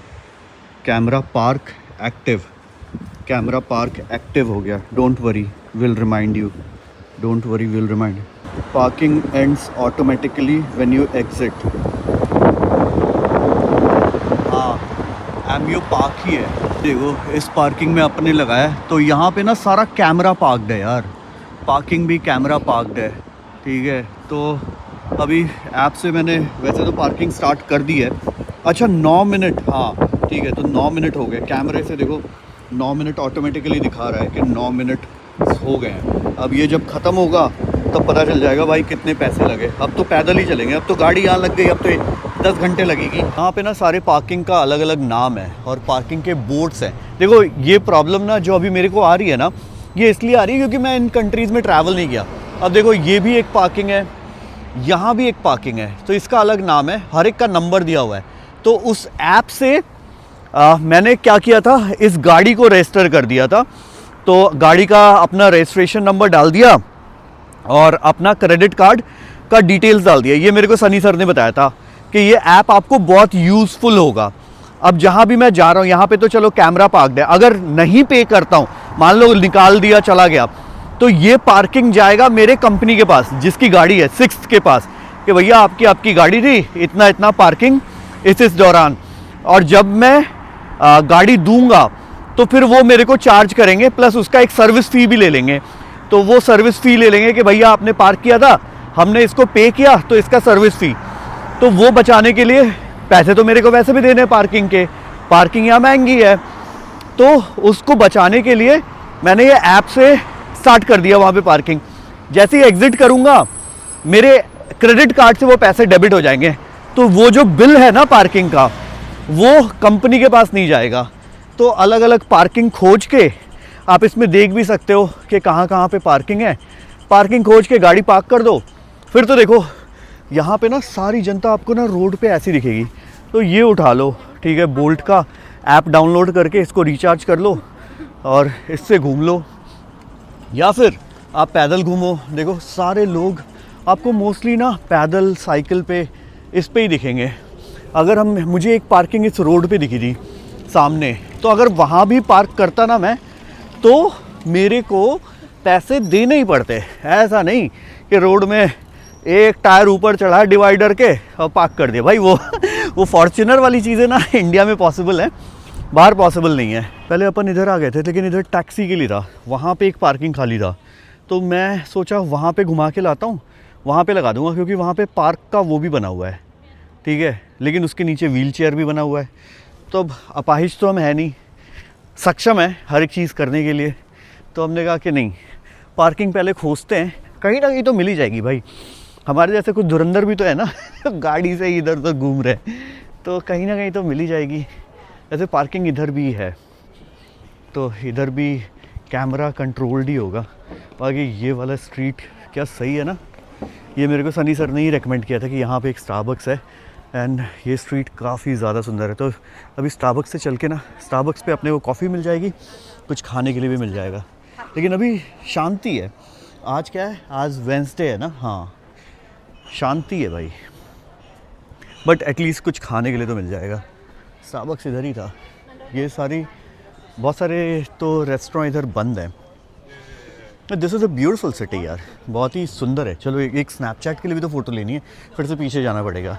कैमरा पार्क एक्टिव हो गया। Don't worry, will remind you. Don't worry, we'll remind you. Parking ends automatically when you exit. हाँ, एमयू पार्क ही है। देखो इस पार्किंग में अपने लगाया, तो यहाँ पे ना सारा कैमरा पार्कड है यार। पार्किंग भी कैमरा पार्कड है, ठीक है। तो अभी ऐप से मैंने वैसे तो पार्किंग स्टार्ट कर दी है। अच्छा 9 मिनट, हाँ ठीक है, तो 9 मिनट हो गए। कैमरे से देखो 9 मिनट ऑटोमेटिकली दिखा रहा है कि 9 मिनट हो गए हैं। अब ये जब ख़त्म होगा तब पता चल जाएगा भाई कितने पैसे लगे। अब तो पैदल ही चलेंगे, अब तो गाड़ी यहाँ लग गई, अब तो 10 घंटे लगेगी। यहाँ पे ना सारे पार्किंग का अलग अलग नाम है और पार्किंग के बोर्ड्स हैं। देखो ये प्रॉब्लम ना जो अभी मेरे को आ रही है ना, ये इसलिए आ रही है क्योंकि मैं इन कंट्रीज़ में ट्रैवल नहीं किया। अब देखो ये भी एक पार्किंग है, यहाँ भी एक पार्किंग है, तो इसका अलग नाम है, हर एक का नंबर दिया हुआ है। तो उस ऐप से मैंने क्या किया था, इस गाड़ी को रजिस्टर कर दिया था। तो गाड़ी का अपना रजिस्ट्रेशन नंबर डाल दिया और अपना क्रेडिट कार्ड का डिटेल्स डाल दिया। ये मेरे को सनी सर ने बताया था कि ये ऐप आपको बहुत यूज़फुल होगा। अब जहाँ भी मैं जा रहा हूँ, यहाँ पे तो चलो कैमरा पार्कड है, अगर नहीं पे करता हूँ, मान लो निकाल दिया चला गया, तो ये पार्किंग जाएगा मेरे कंपनी के पास जिसकी गाड़ी है, 6th के पास, कि भैया आपकी गाड़ी थी, इतना इतना पार्किंग इस दौरान। और जब मैं गाड़ी दूंगा तो फिर वो मेरे को चार्ज करेंगे, प्लस उसका एक सर्विस फ़ी भी ले लेंगे। तो वो सर्विस फ़ी ले लेंगे कि भैया आपने पार्क किया था, हमने इसको पे किया, तो इसका सर्विस फ़ी। तो वो बचाने के लिए पैसे तो मेरे को वैसे भी देने हैं पार्किंग के, पार्किंग यहाँ महंगी है, तो उसको बचाने के लिए मैंने ये ऐप से स्टार्ट कर दिया वहाँ पे पार्किंग। जैसे ही एग्जिट करूँगा मेरे क्रेडिट कार्ड से वो पैसे डेबिट हो जाएंगे, तो वो जो बिल है ना पार्किंग का वो कंपनी के पास नहीं जाएगा। तो अलग अलग पार्किंग खोज के आप इसमें देख भी सकते हो कि कहाँ कहाँ पे पार्किंग है। पार्किंग खोज के गाड़ी पार्क कर दो, फिर तो देखो यहाँ पे ना सारी जनता आपको ना रोड पे ऐसी दिखेगी। तो ये उठा लो, ठीक है, बोल्ट का ऐप डाउनलोड करके इसको रिचार्ज कर लो और इससे घूम लो, या फिर आप पैदल घूमो। देखो सारे लोग आपको मोस्टली ना पैदल, साइकिल पे, इस पे ही दिखेंगे। अगर हम मुझे एक पार्किंग इस रोड पे दिखी थी सामने, तो अगर वहाँ भी पार्क करता ना मैं, तो मेरे को पैसे देने ही पड़ते। ऐसा नहीं कि रोड में एक टायर ऊपर चढ़ा डिवाइडर के और पार्क कर दिया। भाई वो फॉर्च्यूनर वाली चीज़ें ना इंडिया में पॉसिबल है, बाहर पॉसिबल नहीं है। पहले अपन इधर आ गए थे, लेकिन इधर टैक्सी के लिए था, वहाँ पे एक पार्किंग खाली था। तो मैं सोचा वहाँ पे घुमा के लाता हूँ, वहाँ पे लगा दूँगा, क्योंकि वहाँ पे पार्क का वो भी बना हुआ है, ठीक है, लेकिन उसके नीचे व्हील चेयर भी बना हुआ है। तो अब अपाहिज तो हम है नहीं, सक्षम है हर एक चीज़ करने के लिए। तो हमने कहा कि नहीं, पार्किंग पहले खोजते हैं, कहीं ना कहीं तो मिल ही जाएगी भाई। हमारे जैसे कुछ धुरंधर भी तो है ना गाड़ी से इधर उधर घूम रहे, तो कहीं ना कहीं तो मिल ही जाएगी। ऐसे पार्किंग इधर भी है, तो इधर भी कैमरा कंट्रोल्ड ही होगा। बाकी ये वाला स्ट्रीट क्या सही है ना। ये मेरे को सनी सर ने ही रेकमेंड किया था कि यहाँ पे एक स्टारबक्स है एंड ये स्ट्रीट काफ़ी ज़्यादा सुंदर है। तो अभी स्टारबक्स से चल के ना, स्टारबक्स पे अपने को कॉफ़ी मिल जाएगी, कुछ खाने के लिए भी मिल जाएगा। लेकिन अभी शांति है। आज क्या है, आज वेंसडे है ना, हाँ शांति है भाई, बट एटलीस्ट कुछ खाने के लिए तो मिल जाएगा। स्टारबक्स इधर ही था। ये बहुत सारे तो रेस्टोरेंट इधर बंद हैं। This is a beautiful city यार, बहुत ही सुंदर है। चलो एक स्नैपचैट के लिए भी तो फ़ोटो लेनी है, फिर से पीछे जाना पड़ेगा।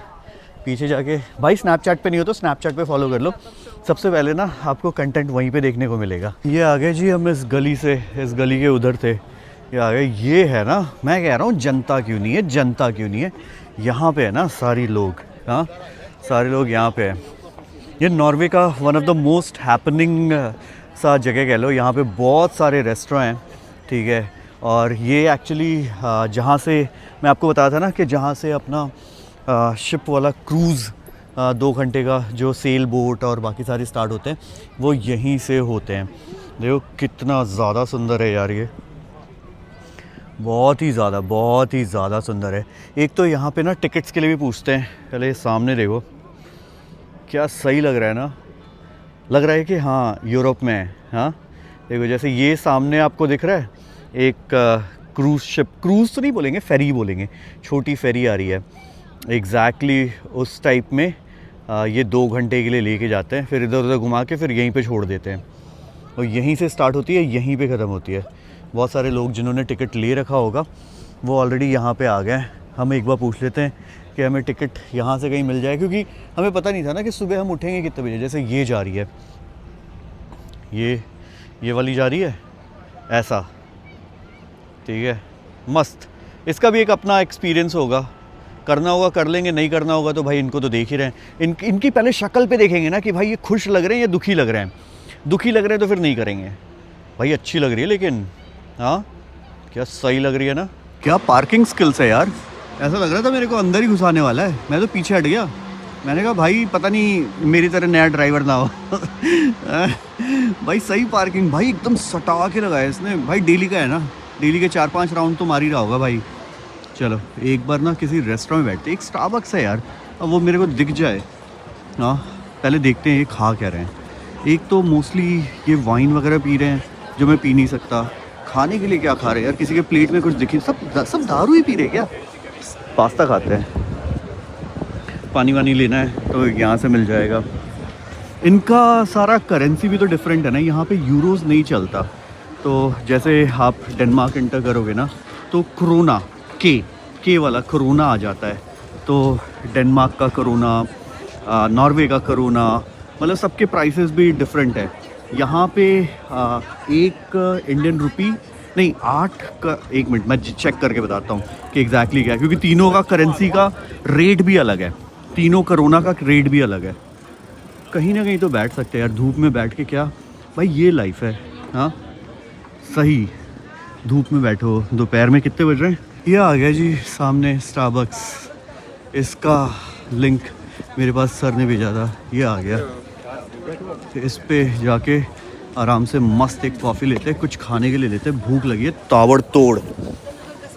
पीछे जाके भाई स्नैपचैट पे नहीं हो तो स्नैपचैट पे फॉलो कर लो, सबसे पहले ना आपको कंटेंट वहीं पे देखने को मिलेगा। ये आ गए जी हम इस गली से, इस गली के उधर थे, ये आ गए। ये है ना, मैं कह रहा हूँ जनता क्यों नहीं है, जनता क्यों नहीं है यहाँ पे, है ना सारी लोग, हाँ सारे लोग यहाँ पे है। ये नॉर्वे का one of the most happening सा जगह कह लो। यहाँ पे बहुत सारे रेस्टोरेंट हैं, ठीक है। और ये एक्चुअली जहाँ से मैं आपको बताया था ना कि जहाँ से अपना शिप वाला क्रूज़ 2 घंटे का जो सेल बोट और बाकी सारे स्टार्ट होते हैं, वो यहीं से होते हैं। देखो कितना ज़्यादा सुंदर है यार, ये बहुत ही ज़्यादा सुंदर है। एक तो यहाँ पे ना टिकट्स के लिए भी पूछते हैं। पहले ये सामने देखो, क्या सही लग रहा है ना, लग रहा है कि हाँ यूरोप में है। हाँ देखो, जैसे ये सामने आपको दिख रहा है एक क्रूज़ शिप, क्रूज़ तो नहीं बोलेंगे, फेरी बोलेंगे, छोटी फेरी आ रही है एग्जैक्टली उस टाइप में। ये 2 घंटे के लिए लेके जाते हैं, फिर इधर उधर घुमा के फिर यहीं पे छोड़ देते हैं, और यहीं से स्टार्ट होती है, यहीं पे ख़त्म होती है। बहुत सारे लोग जिन्होंने टिकट ले रखा होगा वो ऑलरेडी यहाँ पे आ गए हैं। हम एक बार पूछ लेते हैं कि हमें टिकट यहाँ से कहीं मिल जाए, क्योंकि हमें पता नहीं था ना कि सुबह हम उठेंगे कितने बजे। जैसे ये जा रही है, ये वाली जा रही है ऐसा, ठीक है, मस्त। इसका भी एक अपना एक्सपीरियंस होगा, करना होगा कर लेंगे, नहीं करना होगा तो भाई इनको तो देख ही रहे हैं। इनकी पहले शक्ल पे देखेंगे ना कि भाई ये खुश लग रहे हैं या दुखी लग रहे हैं। दुखी लग रहे हैं तो फिर नहीं करेंगे। भाई अच्छी लग रही है, लेकिन हाँ क्या सही लग रही है ना। क्या पार्किंग स्किल्स है यार, ऐसा लग रहा था मेरे को अंदर ही घुसाने वाला है, मैं तो पीछे हट गया। मैंने कहा भाई पता नहीं मेरी तरह नया ड्राइवर ना हो भाई सही पार्किंग, भाई एकदम सटा के लगाया इसने। भाई डेली का है ना, डेली के 4-5 राउंड तो मार ही रहा होगा भाई। चलो एक बार ना किसी रेस्टोरेंट में बैठते, एक स्टारबक्स है यार, अब वो मेरे को दिख जाए। हाँ पहले देखते हैं ये खा क्या रहे हैं। एक तो मोस्टली ये वाइन वगैरह पी रहे हैं जो मैं पी नहीं सकता। खाने के लिए क्या खा रहे हैं यार, किसी के प्लेट में कुछ दिखे, सब दारू ही पी रहे क्या। पास्ता खाते हैं, पानी वानी लेना है तो यहाँ से मिल जाएगा। इनका सारा करेंसी भी तो डिफरेंट है ना, यहाँ पे यूरोज़ नहीं चलता। तो जैसे आप डेनमार्क एंटर करोगे ना तो क्रोना के वाला करोना आ जाता है। तो डेनमार्क का करोना, नॉर्वे का करोना, मतलब सबके प्राइसेस भी डिफरेंट है। यहाँ पे एक इंडियन रुपी नहीं 8 का, 1 मिनट मैं चेक करके बताता हूँ कि एग्जैक्टली क्या है, क्योंकि तीनों का करेंसी का रेट भी अलग है, तीनों करोना का रेट भी अलग है। कहीं ना कहीं तो बैठ सकते हैं यार, धूप में बैठ के क्या भाई, ये लाइफ है। हाँ सही, धूप में बैठो। दोपहर में कितने बज रहे हैं? ये आ गया जी सामने स्टारबक्स। इसका लिंक मेरे पास सर ने भेजा था, ये आ गया। तो इस पे जाके आराम से मस्त एक कॉफ़ी लेते हैं, कुछ खाने के लिए लेते हैं। भूख लगी है ताबड़तोड़,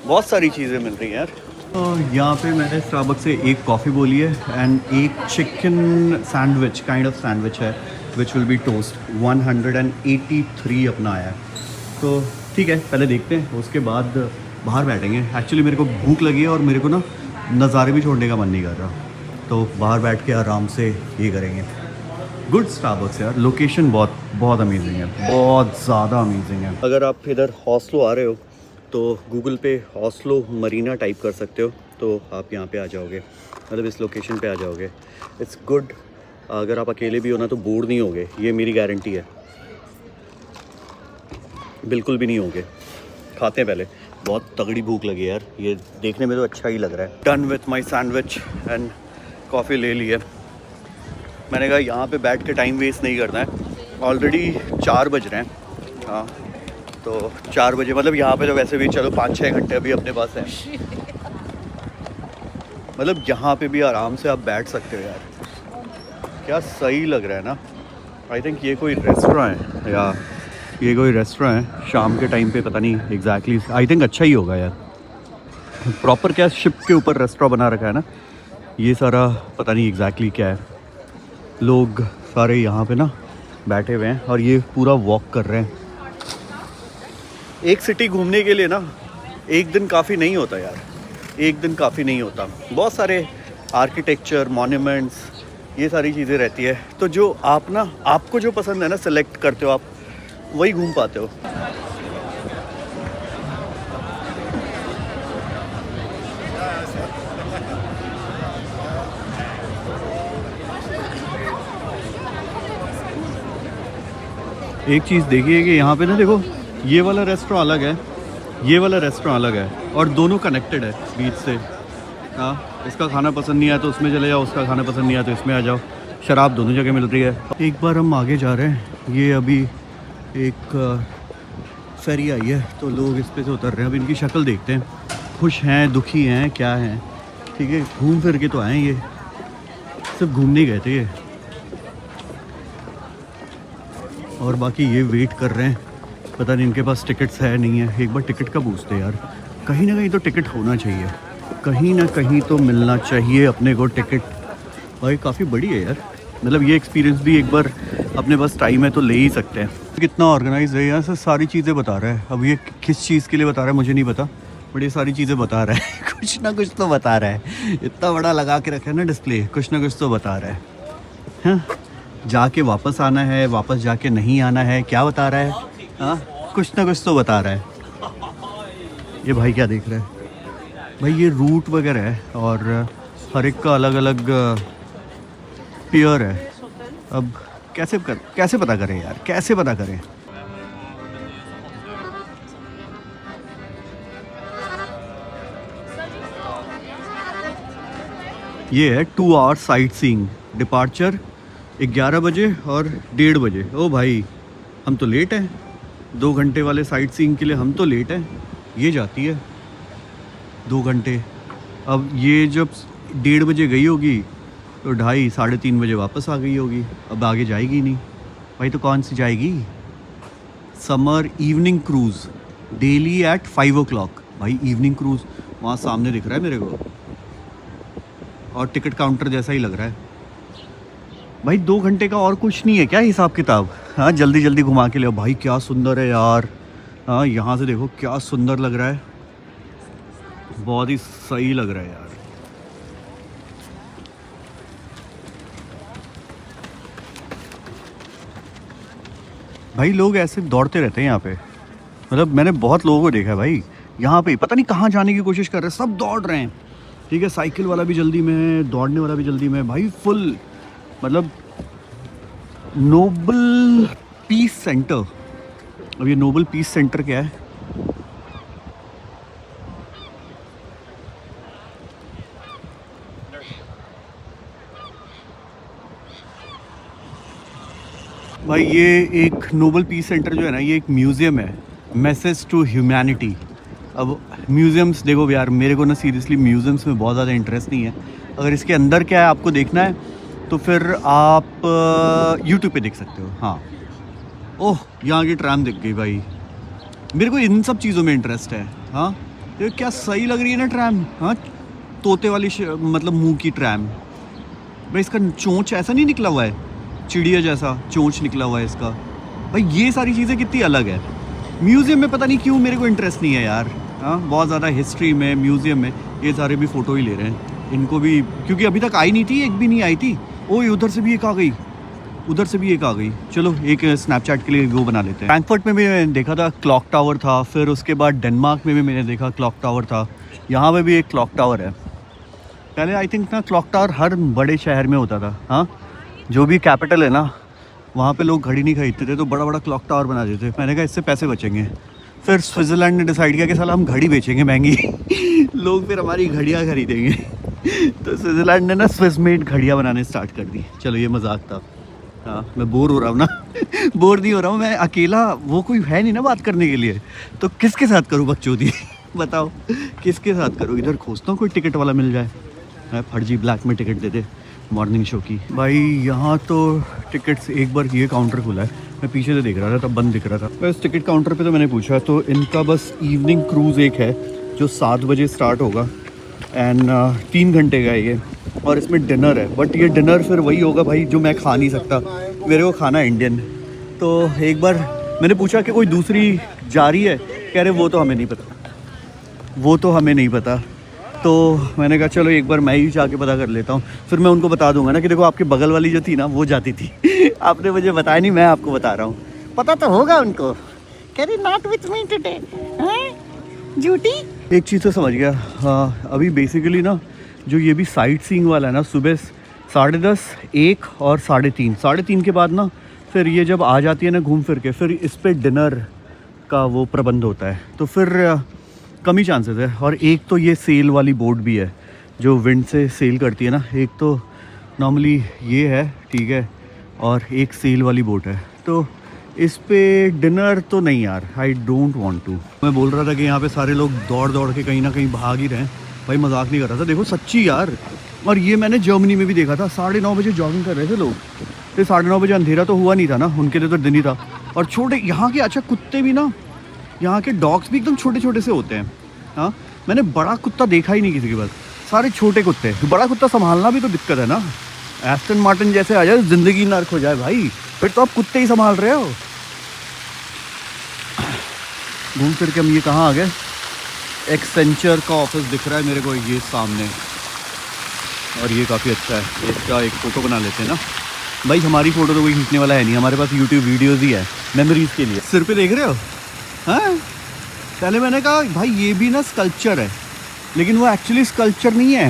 बहुत सारी चीज़ें मिल रही हैं यार। तो यहाँ पे मैंने स्टारबक्स से एक कॉफ़ी बोली है एंड एक chicken sandwich kind of sandwich है विच विल बी टोस्ट। 183 अपना आया है। तो ठीक है, पहले देखते हैं, उसके बाद बाहर बैठेंगे। एक्चुअली मेरे को भूख लगी है और मेरे को ना नज़ारे भी छोड़ने का मन नहीं कर रहा, तो बाहर बैठ के आराम से ये करेंगे। गुड स्टारबक्स यार, लोकेशन बहुत अमेजिंग है, बहुत ज़्यादा अमेजिंग है। अगर आप इधर हॉस्लो आ रहे हो तो गूगल पे हॉस्लो मरीना टाइप कर सकते हो, तो आप यहाँ पे आ जाओगे, मतलब इस लोकेशन पे आ जाओगे। It's good. अगर आप अकेले भी हो ना तो बोर नहीं होगे, ये मेरी गारंटी है, बिल्कुल भी नहीं होगे। खाते हैं पहले, बहुत तगड़ी भूख लगी है यार, ये देखने में तो अच्छा ही लग रहा है। Done with my sandwich and coffee ले ली है। मैंने कहा यहाँ पे बैठ के टाइम वेस्ट नहीं करना है। ऑलरेडी 4 बज रहे हैं। हाँ, तो 4 बजे मतलब यहाँ पे तो वैसे भी चलो 5-6 घंटे अभी अपने पास है। मतलब यहाँ पे भी आराम से आप बैठ सकते हो यार, क्या सही लग रहा है ना। आई थिंक ये कोई रेस्टोरेंट है या ये कोई रेस्टोरेंट है शाम के टाइम पे, पता नहीं एग्जैक्टली। आई थिंक अच्छा ही होगा यार। प्रॉपर क्या शिप के ऊपर रेस्टोरेंट बना रखा है ना, ये सारा पता नहीं एग्जैक्टली क्या है। लोग सारे यहाँ पे ना बैठे हुए हैं और ये पूरा वॉक कर रहे हैं। एक सिटी घूमने के लिए ना एक दिन काफ़ी नहीं होता यार, एक दिन काफ़ी नहीं होता। बहुत सारे आर्किटेक्चर, मॉन्यूमेंट्स, ये सारी चीज़ें रहती है। तो जो आप ना, आपको जो पसंद है ना सेलेक्ट करते हो, आप वही घूम पाते हो। एक चीज़ देखिए कि यहाँ पे ना देखो, ये वाला रेस्टोरेंट अलग है, ये वाला रेस्टोरेंट अलग है और दोनों कनेक्टेड है बीच से। हाँ, इसका खाना पसंद नहीं आया तो उसमें चले जाओ, उसका खाना पसंद नहीं आया तो इसमें आ जाओ। शराब दोनों जगह मिल रही है। एक बार हम आगे जा रहे हैं, ये अभी एक फेरी आई है तो लोग इस पे से उतर रहे हैं। अब इनकी शक्ल देखते हैं, खुश हैं, दुखी हैं, क्या हैं। ठीक है, घूम फिर के तो आए, ये सब घूमने गए थे ये, और बाकी ये वेट कर रहे हैं। पता नहीं इनके पास टिकट्स है नहीं है। एक बार टिकट का पूछते हैं यार, कहीं ना कहीं तो टिकट होना चाहिए, कहीं ना कहीं तो मिलना चाहिए अपने को टिकट। भाई काफ़ी बड़ी है यार, मतलब ये एक्सपीरियंस भी एक बार अपने पास टाइम है तो ले ही सकते हैं। कितना ऑर्गेनाइज है यहाँ से, सारी चीज़ें बता रहा है। अब ये किस चीज़ के लिए बता रहा है मुझे नहीं पता, बट ये सारी चीज़ें बता रहा है। कुछ ना कुछ तो बता रहा है, इतना बड़ा लगा के रखा है ना डिस्प्ले, कुछ ना कुछ तो बता रहा है। हाँ, जाके वापस आना है, वापस जाके नहीं आना है, क्या बता रहा है। हाँ, कुछ ना कुछ तो बता रहा है। ये भाई क्या देख रहे हैं? भाई ये रूट वगैरह है और हर एक का अलग अलग पेयर है। अब कैसे पता करें यार, कैसे पता करें। ये है 2 आवर साइट सीइंग, डिपार्चर 11 बजे और 1:30 बजे। ओ भाई, हम तो लेट हैं, 2 घंटे वाले साइट सीइंग के लिए हम तो लेट हैं। ये जाती है 2 घंटे। अब ये जब 1:30 बजे गई होगी तो 2:30 साढ़े 3 बजे वापस आ गई होगी। अब आगे जाएगी नहीं भाई, तो कौन सी जाएगी? Summer evening cruise daily at 5 o'clock। भाई इवनिंग क्रूज़ वहाँ सामने दिख रहा है मेरे को, और टिकट काउंटर जैसा ही लग रहा है। भाई 2 घंटे का और कुछ नहीं है क्या हिसाब किताब? हाँ, जल्दी जल्दी घुमा के ले। भाई क्या सुंदर है यार। हाँ, यहाँ से देखो क्या सुंदर लग रहा है, बहुत ही सही लग रहा है यार। भाई लोग ऐसे दौड़ते रहते हैं यहाँ पे, मतलब मैंने बहुत लोगों को देखा है भाई यहाँ पे, पता नहीं कहाँ जाने की कोशिश कर रहे हैं, सब दौड़ रहे हैं। ठीक है, साइकिल वाला भी जल्दी में है, दौड़ने वाला भी जल्दी में है भाई, फुल। मतलब नोबल पीस सेंटर। अब ये नोबल पीस सेंटर क्या है? भाई ये एक नोबल पीस सेंटर जो है ना, ये एक म्यूज़ियम है। Message to humanity. अब म्यूज़ियम्स देखो यार, मेरे को ना सीरियसली म्यूज़ियम्स में बहुत ज़्यादा इंटरेस्ट नहीं है। अगर इसके अंदर क्या है आपको देखना है तो फिर आप यूट्यूब पे देख सकते हो। हाँ, ओह यहाँ की ट्रैम दिख गई भाई। मेरे को इन सब चीज़ों में इंटरेस्ट है। हाँ, ये क्या सही लग रही है ना ट्रैम। हाँ, तोते वाली मतलब मुंह की ट्रैम भाई। इसका चोंच ऐसा नहीं निकला हुआ है, चिड़िया जैसा चोंच निकला हुआ है इसका भाई। ये सारी चीज़ें कितनी अलग है। म्यूज़ियम में पता नहीं क्यों मेरे को इंटरेस्ट नहीं है यार। हाँ, बहुत ज़्यादा हिस्ट्री में, म्यूज़ियम में ये सारे भी फ़ोटो ही ले रहे हैं इनको भी, क्योंकि अभी तक आई नहीं थी, एक भी नहीं आई थी। ओह, उधर से भी एक आ गई, उधर से भी एक आ गई। चलो एक स्नैपचैट के लिए वो बना लेते हैं। फ्रैंकफर्ट में भी मैंने देखा था क्लॉक टावर था, फिर उसके बाद डेनमार्क में भी मैंने देखा क्लॉक टावर था। यहाँ पे भी एक क्लॉक टावर है। पहले आई थिंक ना क्लॉक टावर हर बड़े शहर में होता था। हाँ, जो भी कैपिटल है ना वहाँ पे लोग घड़ी नहीं खरीदते थे तो बड़ा बड़ा क्लॉक टावर बना देते। मैंने कहा इससे पैसे बचेंगे। फिर स्विट्ज़रलैंड ने डिसाइड किया कि साला हम घड़ी बेचेंगे महंगी लोग फिर हमारी घड़ियाँ खरीदेंगे तो स्विट्ज़रलैंड ने ना स्विस मेड घड़ियाँ बनाने स्टार्ट कर दी। चलो ये मजाक था। हाँ, मैं बोर हो रहा हूँ ना बोर नहीं हो रहा हूँ मैं, अकेला वो कोई है नहीं ना बात करने के लिए, तो किसके साथ करूँ बकचोदी बताओ किसके साथ करूँ। इधर खोजता हूँ कोई टिकट वाला मिल जाए, फर्जी ब्लैक में टिकट दे दे मॉर्निंग शो की। भाई यहाँ तो टिकट्स, एक बार ये काउंटर खुला है, मैं पीछे से देख रहा था तब बंद दिख रहा था। बस टिकट काउंटर पे तो मैंने पूछा तो इनका बस इवनिंग क्रूज़ एक है जो 7 बजे स्टार्ट होगा एंड 3 घंटे का है ये, और इसमें डिनर है। बट ये डिनर फिर वही होगा भाई जो मैं खा नहीं सकता, मेरे को खाना है इंडियन। तो एक बार मैंने पूछा कि कोई दूसरी जा रही है, कह रहे वो तो हमें नहीं पता, वो तो हमें नहीं पता। तो मैंने कहा चलो एक बार मैं ही जाके पता कर लेता हूँ, फिर मैं उनको बता दूंगा ना कि देखो आपके बगल वाली जो थी ना वो जाती थी आपने मुझे बताया नहीं, मैं आपको बता रहा हूँ, पता तो होगा उनको। कह रही नॉट विथ मी टुडे, झूठी। एक चीज़ तो समझ गया। हाँ, अभी बेसिकली ना जो ये भी साइट सीइंग वाला है ना, सुबह 10:30, 1 और 3:30, 3:30 के बाद ना फिर ये जब आ जाती है ना घूम फिर के, फिर इस पे डिनर का वो प्रबंध होता है, तो फिर कम ही चांसेस है। और एक तो ये सेल वाली बोट भी है जो विंड से सेल करती है ना, एक तो नॉर्मली ये है, ठीक है, और एक सेल वाली बोट है। तो इस पे डिनर तो नहीं यार, आई डोंट वांट टू। मैं बोल रहा था कि यहाँ पे सारे लोग दौड़ दौड़ के कहीं ना कहीं भाग ही रहे हैं भाई, मजाक नहीं कर रहा था, देखो सच्ची यार। और ये मैंने जर्मनी में भी देखा था, 9:30 बजे जॉगिंग कर रहे थे लोग, फिर 9:30 बजे अंधेरा तो हुआ नहीं था ना, उनके लिए तो दिन ही था। और छोटे यहाँ के अच्छा कुत्ते भी ना, यहाँ के डॉग्स भी एकदम छोटे छोटे से होते हैं। हाँ, मैंने बड़ा कुत्ता देखा ही नहीं किसी के पास, सारे छोटे कुत्ते। बड़ा कुत्ता संभालना भी तो दिक्कत है ना, एस्टन मार्टिन जैसे आ जाए ज़िंदगी नर्क हो जाए भाई, फिर तो आप कुत्ते ही संभाल रहे हो। घूम फिर के हम ये कहाँ आ गए, एक्सेंचर का ऑफिस दिख रहा है मेरे को ये सामने, और ये काफ़ी अच्छा है। इसका एक फ़ोटो बना लेते हैं ना भाई, हमारी फ़ोटो तो कोई खींचने वाला है नहीं, हमारे पास यूट्यूब वीडियोज़ ही है मेमोरीज़ के लिए। सिर पे देख रहे हो? हाँ, पहले मैंने कहा भाई ये भी ना स्कल्पचर है, लेकिन वो एक्चुअली स्कल्पचर नहीं है,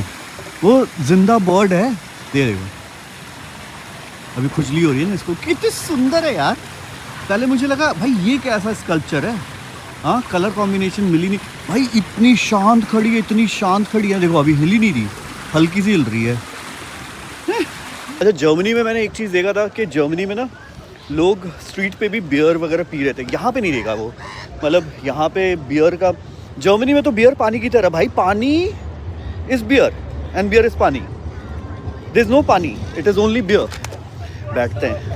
वो जिंदा बर्ड है। दे देखो अभी खुजली हो रही है ना इसको, कितनी सुंदर है यार। पहले मुझे लगा भाई ये कैसा स्कल्पचर है। हाँ, कलर कॉम्बिनेशन मिली नहीं भाई, इतनी शांत खड़ी है, इतनी शांत खड़ी है, देखो अभी हिली नहीं रही, हल्की सी हिल रही है। अच्छा, जर्मनी में मैंने एक चीज़ देखा था कि जर्मनी में ना लोग स्ट्रीट पे भी बियर वगैरह पी रहे थे, यहाँ पे नहीं देखा वो। मतलब यहाँ पे बियर का, जर्मनी में तो बियर पानी की तरह भाई, pani is beer and beer is pani, there is no pani, it is only beer. बैठते हैं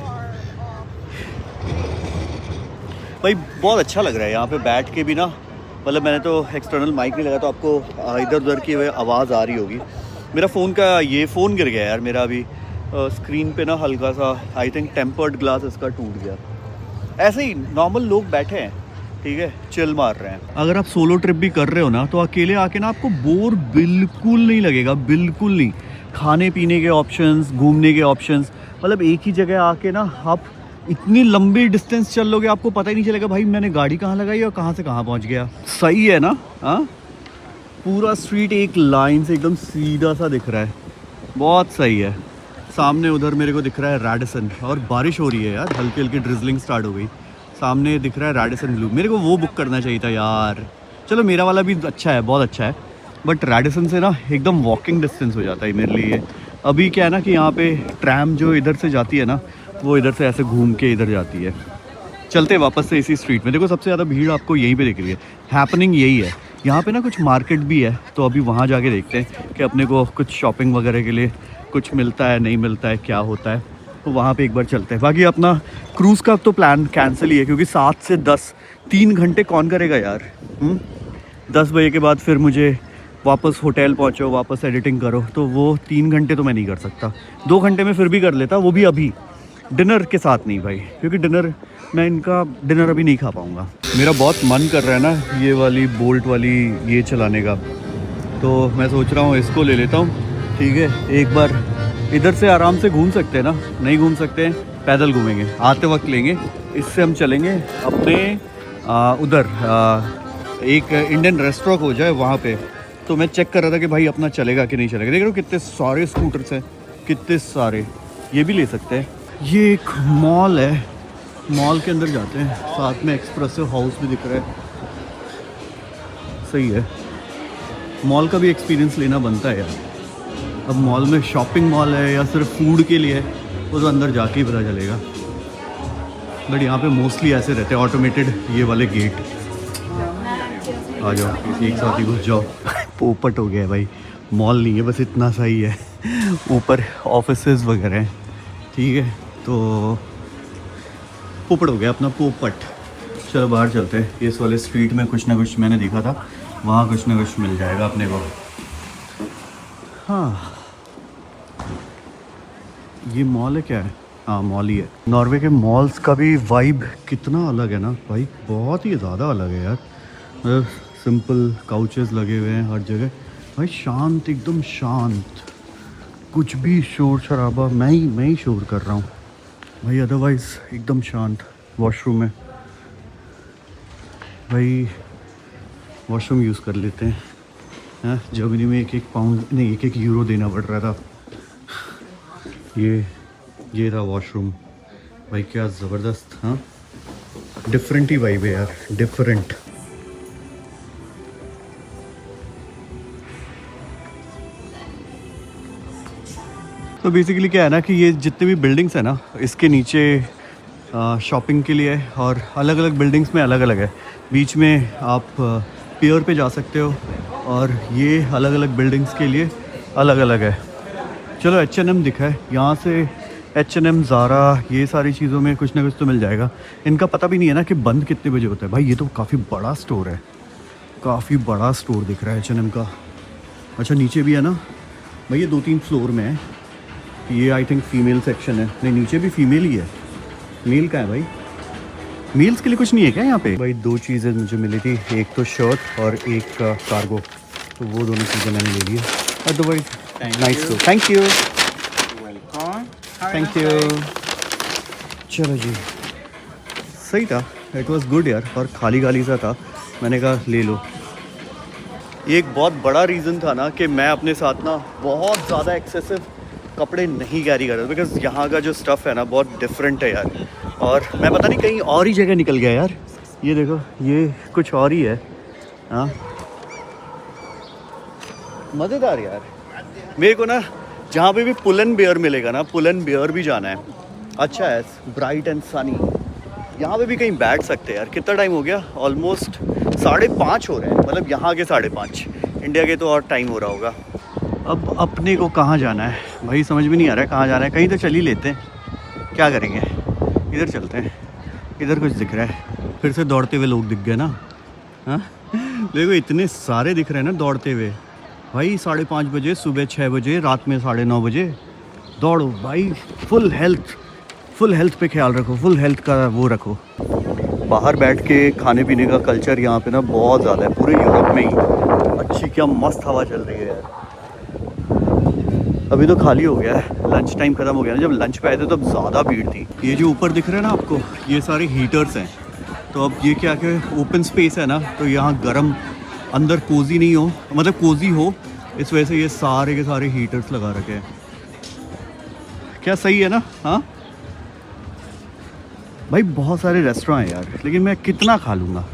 भाई, बहुत अच्छा लग रहा है यहाँ पे बैठ के भी ना। मतलब मैंने तो एक्सटर्नल माइक नहीं लगा तो आपको इधर उधर की आवाज़ आ रही होगी। मेरा फ़ोन का ये फ़ोन गिर गया यार मेरा, अभी स्क्रीन पे ना हल्का सा, आई थिंक टेम्पर्ड ग्लास इसका टूट गया। ऐसे ही नॉर्मल लोग बैठे हैं, ठीक है, चिल मार रहे हैं। अगर आप सोलो ट्रिप भी कर रहे हो ना, तो अकेले आके ना आपको बोर बिल्कुल नहीं लगेगा, बिल्कुल नहीं। खाने पीने के ऑप्शंस, घूमने के ऑप्शंस, मतलब एक ही जगह आके ना आप इतनी लंबी डिस्टेंस चल लोगे, आपको पता ही नहीं चलेगा भाई मैंने गाड़ी कहाँ लगाई और कहाँ से कहाँ पहुँच गया। सही है ना? हाँ, पूरा स्ट्रीट एक लाइन से एकदम सीधा सा दिख रहा है, बहुत सही है। सामने उधर मेरे को दिख रहा है रैडिसन, और बारिश हो रही है यार, हल्की हल्की ड्रिजलिंग स्टार्ट हो गई। सामने दिख रहा है रैडिसन ब्लू, मेरे को वो बुक करना चाहिए था यार। चलो मेरा वाला भी अच्छा है, बहुत अच्छा है, बट रैडिसन से ना एकदम वॉकिंग डिस्टेंस हो जाता है मेरे लिए। अभी क्या है ना कि यहाँ पे ट्रैम जो इधर से जाती है ना, वो इधर से ऐसे घूम के इधर जाती है, चलते हैं वापस से इसी स्ट्रीट में। देखो सबसे ज़्यादा भीड़ आपको यहीं पे दिख रही है, हैपनिंग यही है। यहाँ पे ना कुछ मार्केट भी है, तो अभी वहाँ जाके देखते हैं कि अपने को कुछ शॉपिंग वगैरह के लिए कुछ मिलता है नहीं मिलता है, क्या होता है, तो वहाँ पे एक बार चलते हैं। बाकी अपना क्रूज़ का तो प्लान कैंसिल ही है, क्योंकि 7 से 10 3 घंटे कौन करेगा यार। 10 बजे के बाद फिर मुझे वापस होटल पहुँचो, वापस एडिटिंग करो, तो वो 3 घंटे तो मैं नहीं कर सकता। 2 घंटे में फिर भी कर लेता, वो भी अभी डिनर के साथ नहीं भाई, क्योंकि मैं इनका डिनर अभी नहीं खा पाऊँगा। मेरा बहुत मन कर रहा है ना ये वाली बोल्ट वाली ये चलाने का, तो मैं सोच रहा हूँ इसको ले लेता हूँ। ठीक है, एक बार इधर से आराम से घूम सकते हैं ना, नहीं घूम सकते हैं पैदल घूमेंगे, आते वक्त लेंगे। इससे हम चलेंगे अपने उधर एक इंडियन रेस्टोरेंट हो जाए वहाँ पे। तो मैं चेक कर रहा था कि भाई अपना चलेगा कि नहीं चलेगा। देख रहे हो कितने सारे स्कूटर्स हैं, कितने सारे, ये भी ले सकते हैं। ये एक मॉल है, मॉल के अंदर जाते हैं, साथ में एक्सप्रेसिव हाउस भी दिख रहा है। सही है, मॉल का भी एक्सपीरियंस लेना बनता है यार। अब मॉल में शॉपिंग मॉल है या सिर्फ फूड के लिए है, वो तो अंदर जाके ही पता चलेगा। बट यहाँ पे मोस्टली ऐसे रहते हैं ऑटोमेटेड ये वाले गेट। आ जाओ, एक साथ ही घुस जाओ। पोपट हो गया है भाई, मॉल नहीं है, बस इतना सा ही है। ऊपर ऑफिसेज वगैरह हैं, ठीक है, तो पोपट हो गया अपना पोपट। चलो बाहर चलते हैं। इस वाले स्ट्रीट में कुछ ना कुछ मैंने देखा था, वहाँ कुछ ना कुछ मिल जाएगा अपने को। हाँ, ये मॉल है क्या है? हाँ मॉल ही है। नॉर्वे के मॉल्स का भी वाइब कितना अलग है ना भाई, बहुत ही ज़्यादा अलग है यार। मतलब सिंपल काउचेस लगे हुए हैं हर जगह भाई, शांत, एकदम शांत, कुछ भी शोर शराबा मैं ही शोर कर रहा हूँ भाई, अदरवाइज़ एकदम शांत। वॉशरूम है भाई, वॉशरूम यूज़ कर लेते हैं। हाँ, जर्मनी में 1-1 पाउंड नहीं 1-1 यूरो देना पड़ रहा था। ये था वॉशरूम भाई, क्या ज़बरदस्त। हाँ, डिफरेंट ही वाइब है यार, डिफरेंट। तो बेसिकली क्या है ना कि ये जितने भी बिल्डिंग्स है ना, इसके नीचे शॉपिंग के लिए, और अलग अलग बिल्डिंग्स में अलग अलग है। बीच में आप पियर पे जा सकते हो, और ये अलग अलग बिल्डिंग्स के लिए अलग अलग है। चलो H&M दिखा है, यहाँ से H&M, ज़ारा, ये सारी चीज़ों में कुछ ना कुछ तो मिल जाएगा। इनका पता भी नहीं है ना कि बंद कितने बजे होता है भाई। ये तो काफ़ी बड़ा स्टोर है, काफ़ी बड़ा स्टोर दिख रहा है H&M का। अच्छा नीचे भी है ना भाई, ये 2-3 फ्लोर में है। ये आई थिंक फीमेल सेक्शन है। नहीं, नीचे भी फीमेल ही है, मेल का है भाई। मेल्स के लिए कुछ नहीं है क्या यहाँ पे? भाई 2 चीज़ें मुझे मिली थी, एक तो शर्ट और एक कार्गो, तो वो दोनों चीज़ें मैंने ले ली है। Otherwise nice too, thank you, thank you. चलो जी, सही था, इट वाज गुड यार, और खाली खाली सा था, मैंने कहा ले लो। ये एक बहुत बड़ा रीज़न था ना कि मैं अपने साथ ना बहुत ज़्यादा एक्सेसिव कपड़े नहीं कैरी कर रहा, बिकॉज यहाँ का जो स्टफ़ है ना बहुत डिफरेंट है यार। और मैं पता नहीं कहीं और ही जगह निकल गया यार। ये देखो, ये कुछ और ही है। हाँ, मज़ेदार यार। मेरे को ना जहाँ पे भी पुल एंड बेयर मिलेगा ना, पुल एंड बेयर भी जाना है। अच्छा है, ब्राइट एंड सनी। यहाँ पे भी कहीं बैठ सकते हैं यार। कितना टाइम हो गया? ऑलमोस्ट 5:30 हो रहे हैं, मतलब यहाँ के 5:30, इंडिया के तो और टाइम हो रहा होगा। अब अपने को कहाँ जाना है भाई, समझ में नहीं आ रहा है कहाँ जाना है। कहीं तो चल ही लेते हैं, क्या करेंगे, इधर चलते हैं। इधर कुछ दिख रहा है, फिर से दौड़ते हुए लोग दिख गए ना। हाँ, देखो इतने सारे दिख रहे हैं ना दौड़ते हुए भाई। 5:30 बजे, सुबह 6 बजे, रात में 9:30 बजे दौड़ो भाई। फुल हेल्थ पे ख्याल रखो, फुल हेल्थ का वो रखो। बाहर बैठ के खाने पीने का कल्चर यहाँ पे ना बहुत ज़्यादा है, पूरे यूरोप में ही। अच्छी क्या मस्त हवा चल रही है यार। अभी तो खाली हो गया है, लंच टाइम ख़त्म हो गया ना। जब लंच पे आए थे तब ज़्यादा भीड़ थी। ये जो ऊपर दिख रहे हैं ना आपको, ये सारे हीटर्स हैं। तो अब ये क्या कि ओपन स्पेस है ना, तो यहाँ गर्म, अंदर कोज़ी नहीं हो, मतलब कोज़ी हो, इस वजह से ये सारे के सारे हीटर्स लगा रखे हैं। क्या सही है ना? हाँ भाई, बहुत सारे रेस्टोरेंट हैं यार, लेकिन मैं कितना खा लूँगा,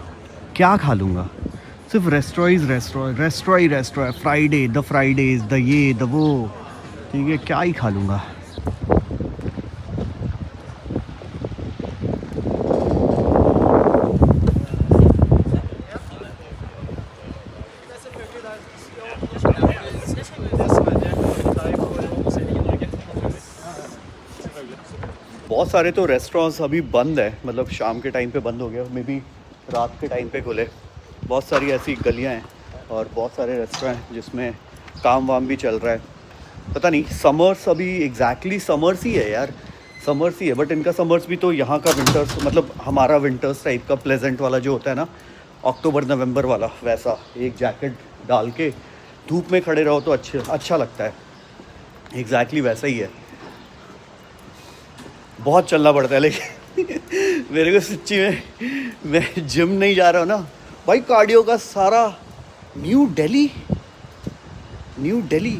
क्या खा लूँगा। सिर्फ restaurant, Friday the Fridays the ये द वो, ठीक है, क्या ही खा लूँगा। बहुत सारे तो रेस्टोरेंट्स अभी बंद है, मतलब शाम के टाइम पे बंद हो गया, मे बी रात के टाइम पे खुले। बहुत सारी ऐसी गलियां हैं और बहुत सारे रेस्टोरेंट हैं जिसमें काम वाम भी चल रहा है। पता नहीं, समर्स अभी एग्जैक्टली समर्स ही है यार, समर्स ही है, बट इनका समर्स भी तो यहाँ का विंटर्स, मतलब हमारा विंटर्स टाइप का प्लेजेंट वाला जो होता है ना, अक्टूबर नवंबर वाला, वैसा एक जैकेट डाल के धूप में खड़े रहो तो अच्छा लगता है, एग्जैक्टली वैसा ही है। बहुत चलना पड़ता है लेकिन मेरे को सच्ची में, मैं जिम नहीं जा रहा हूँ ना भाई, कार्डियो का सारा। न्यू दिल्ली,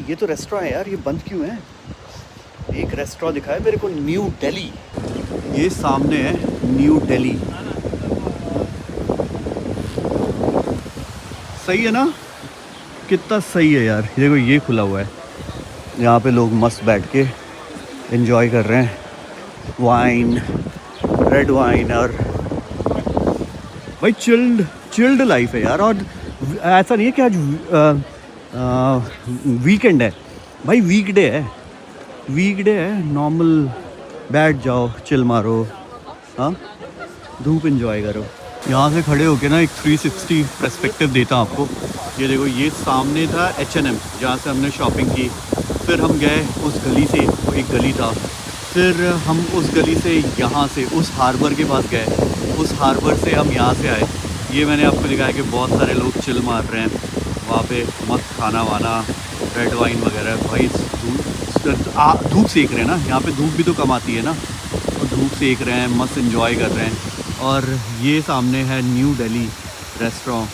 ये तो रेस्टोरेंट है यार, ये बंद क्यों है? एक रेस्टोरेंट दिखा है मेरे को, न्यू दिल्ली, ये सामने है न्यू दिल्ली। सही है ना, कितना सही है यार। देखो ये खुला हुआ है, यहाँ पे लोग मस्त बैठ के एंजॉय कर रहे हैं, वाइन, रेड वाइन, और भाई चिल्ड लाइफ है यार। और ऐसा नहीं है कि आज वीकेंड है भाई, वीकडे है, नॉर्मल बैठ जाओ, चिल मारो, हाँ, धूप एंजॉय करो। यहाँ से खड़े होके ना एक 360 पर्सपेक्टिव देता हूँ आपको। ये देखो, ये सामने था H&M जहाँ से हमने शॉपिंग की, फिर हम गए उस गली से, वो एक गली था, फिर हम उस गली से यहाँ से उस हार्बर के पास गए, उस हार्बर से हम यहाँ से आए। ये मैंने आपको दिखाया कि बहुत सारे लोग चिल मार रहे हैं वहाँ पे, मस्त खाना वाना, रेड वाइन वगैरह। भाई धूप सेक रहे हैं ना, यहाँ पे धूप भी तो कम आती है ना, और धूप सेक रहे हैं, मस्त एंजॉय कर रहे हैं। और ये सामने है न्यू दिल्ली रेस्टोरेंट,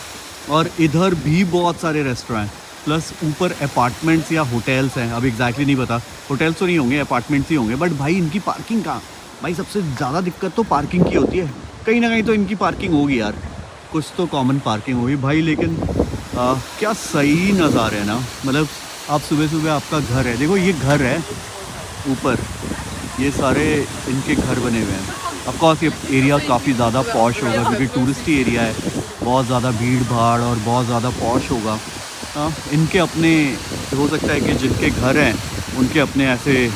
और इधर भी बहुत सारे रेस्टोरेंट, प्लस ऊपर अपार्टमेंट्स या होटल्स हैं। अब एग्जैक्टली नहीं पता, होटल्स तो नहीं होंगे, अपार्टमेंट्स ही होंगे। बट भाई इनकी पार्किंग कहाँ, भाई सबसे ज़्यादा दिक्कत तो पार्किंग की होती है। कहीं ना कहीं तो इनकी पार्किंग होगी यार, कुछ तो कॉमन पार्किंग होगी भाई। लेकिन क्या सही नज़ारे है ना, मतलब आप सुबह सुबह, आपका घर है, देखो ये घर है ऊपर, ये सारे इनके घर बने हुए हैं। ऑफकोर्स ये एरिया काफ़ी ज़्यादा पॉश होगा क्योंकि टूरिस्टी एरिया है, बहुत ज़्यादा भीड़ भाड़ और बहुत ज़्यादा पॉश होगा। इनके अपने, हो सकता है कि जिनके घर हैं उनके अपने ऐसे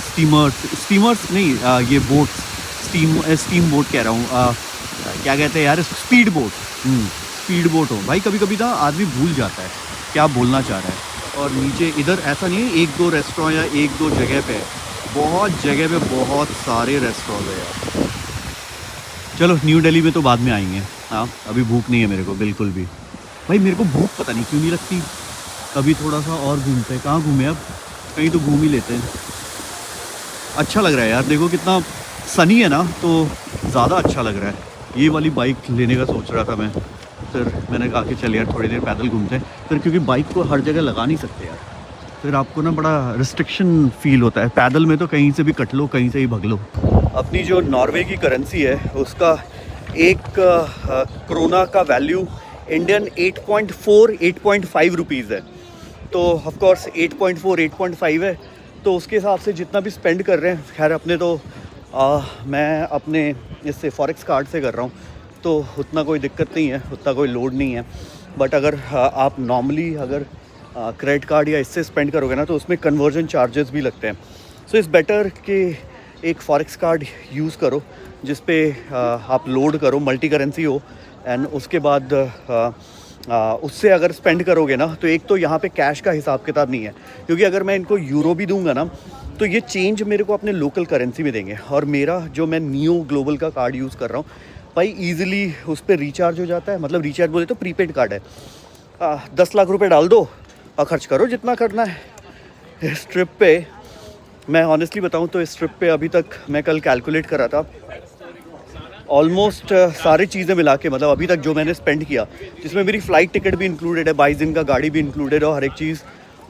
स्टीमर्स नहीं, ये बोट्स, स्टीम बोट कह रहा हूँ, क्या कहते हैं यार, स्पीड बोट हो भाई। कभी कभी ना आदमी भूल जाता है क्या बोलना चाह रहा है। और नीचे इधर ऐसा नहीं है एक दो रेस्टोरेंट या एक दो जगह पे, बहुत जगह पे बहुत सारे रेस्टोरेंट है यार। चलो न्यू दिल्ली में तो बाद में आएंगे, हाँ अभी भूख नहीं है मेरे को बिल्कुल भी। भाई मेरे को भूख पता नहीं क्यों नहीं लगती, अभी थोड़ा सा और घूमते हैं। कहाँ घूमें अब, कहीं तो घूम ही लेते हैं। अच्छा लग रहा है यार, देखो कितना सनी है ना, तो ज़्यादा अच्छा लग रहा है। ये वाली बाइक लेने का सोच रहा था मैं, फिर मैंने कहा कि चल यार थोड़ी देर पैदल घूमते हैं। फिर क्योंकि बाइक को हर जगह लगा नहीं सकते यार, फिर आपको ना बड़ा रिस्ट्रिक्शन फील होता है। पैदल में तो कहीं से भी कट लो, कहीं से ही भग लो। अपनी जो नॉर्वे की करेंसी है उसका एक क्रोना का वैल्यू इंडियन 8.5 रुपीज़ है। तो ऑफकोर्स 8.5 है, तो उसके हिसाब से जितना भी स्पेंड कर रहे हैं, खैर अपने तो मैं अपने इससे फॉरेक्स कार्ड से कर रहा हूँ, तो उतना कोई दिक्कत नहीं है, उतना कोई लोड नहीं है। बट अगर आप नॉर्मली अगर क्रेडिट कार्ड या इससे स्पेंड करोगे ना, तो उसमें कन्वर्जन चार्जेस भी लगते हैं। सो इट्स बेटर कि एक फॉरेक्स कार्ड यूज़ करो जिस पे आप लोड करो, मल्टी करेंसी हो, एंड उसके बाद उससे अगर स्पेंड करोगे ना, तो एक तो यहाँ पे कैश का हिसाब किताब नहीं है, क्योंकि अगर मैं इनको यूरो भी दूंगा ना, तो ये चेंज मेरे को अपने लोकल करेंसी में देंगे। और मेरा जो मैं नियो ग्लोबल का कार्ड यूज़ कर रहा हूँ भाई, ईजिली उस पर रिचार्ज हो जाता है। मतलब रिचार्ज बोले तो प्रीपेड कार्ड है, 10 लाख रुपए डाल दो और ख़र्च करो जितना करना है। इस ट्रिप पे मैं ऑनेस्टली बताऊं तो, इस ट्रिप पे अभी तक मैं कल कैलकुलेट कर रहा था, ऑलमोस्ट सारी चीज़ें मिला के, मतलब अभी तक जो मैंने स्पेंड किया, जिसमें मेरी फ़्लाइट टिकट भी इंक्लूडेड है, 22 दिन का गाड़ी भी इंक्लूडेड है, और हर एक चीज़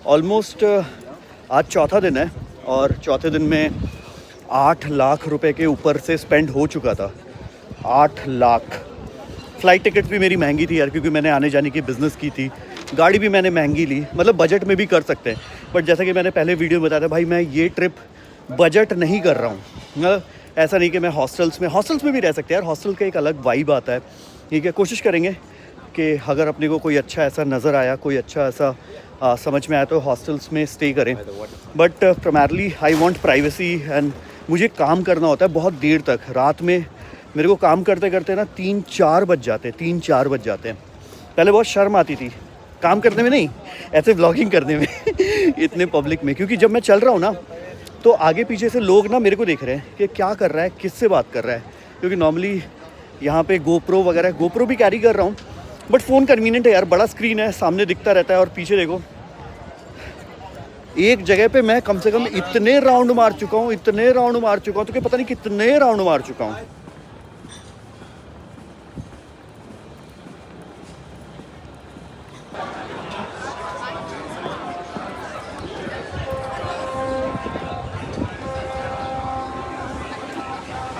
ऑलमोस्ट आज चौथा दिन है, और चौथे दिन में 8 लाख रुपए के ऊपर से स्पेंड हो चुका था। 8 लाख। फ़्लाइट टिकट भी मेरी महंगी थी यार, क्योंकि मैंने आने जाने की बिज़नेस की थी। गाड़ी भी मैंने महंगी ली, मतलब बजट में भी कर सकते हैं, बट जैसा कि मैंने पहले वीडियो में बताया था भाई, मैं ये ट्रिप बजट नहीं कर रहा हूँ। मतलब ऐसा नहीं कि मैं हॉस्टल्स में भी रह सकते हैं यार, हॉस्टल का एक अलग वाइब आता है। ठीक है, कोशिश करेंगे कि अगर अपने को कोई अच्छा ऐसा नज़र आया, कोई अच्छा ऐसा समझ में आया, तो हॉस्टल्स में स्टे करें। But primarily I want privacy, and मुझे काम करना होता है बहुत देर तक, रात में मेरे को काम करते करते ना 3-4 बज जाते हैं, 3-4 बज जाते हैं। पहले बहुत शर्म आती थी काम करने में, नहीं ऐसे व्लॉगिंग करने में इतने पब्लिक में, क्योंकि जब मैं चल रहा हूँ ना तो आगे पीछे से लोग ना मेरे को देख रहे हैं कि क्या कर रहा है, किससे बात कर रहा है। क्योंकि नॉर्मली यहाँ पे गोप्रो वगैरह, गोप्रो भी कैरी कर रहा हूँ, बट फ़ोन कन्वीनियंट है यार, बड़ा स्क्रीन है, सामने दिखता रहता है। और पीछे देखो, एक जगह पे मैं कम से कम इतने राउंड मार चुका हूँ, इतने राउंड मार चुका हूँ, तो क्या पता नहीं कितने राउंड मार चुका हूँ।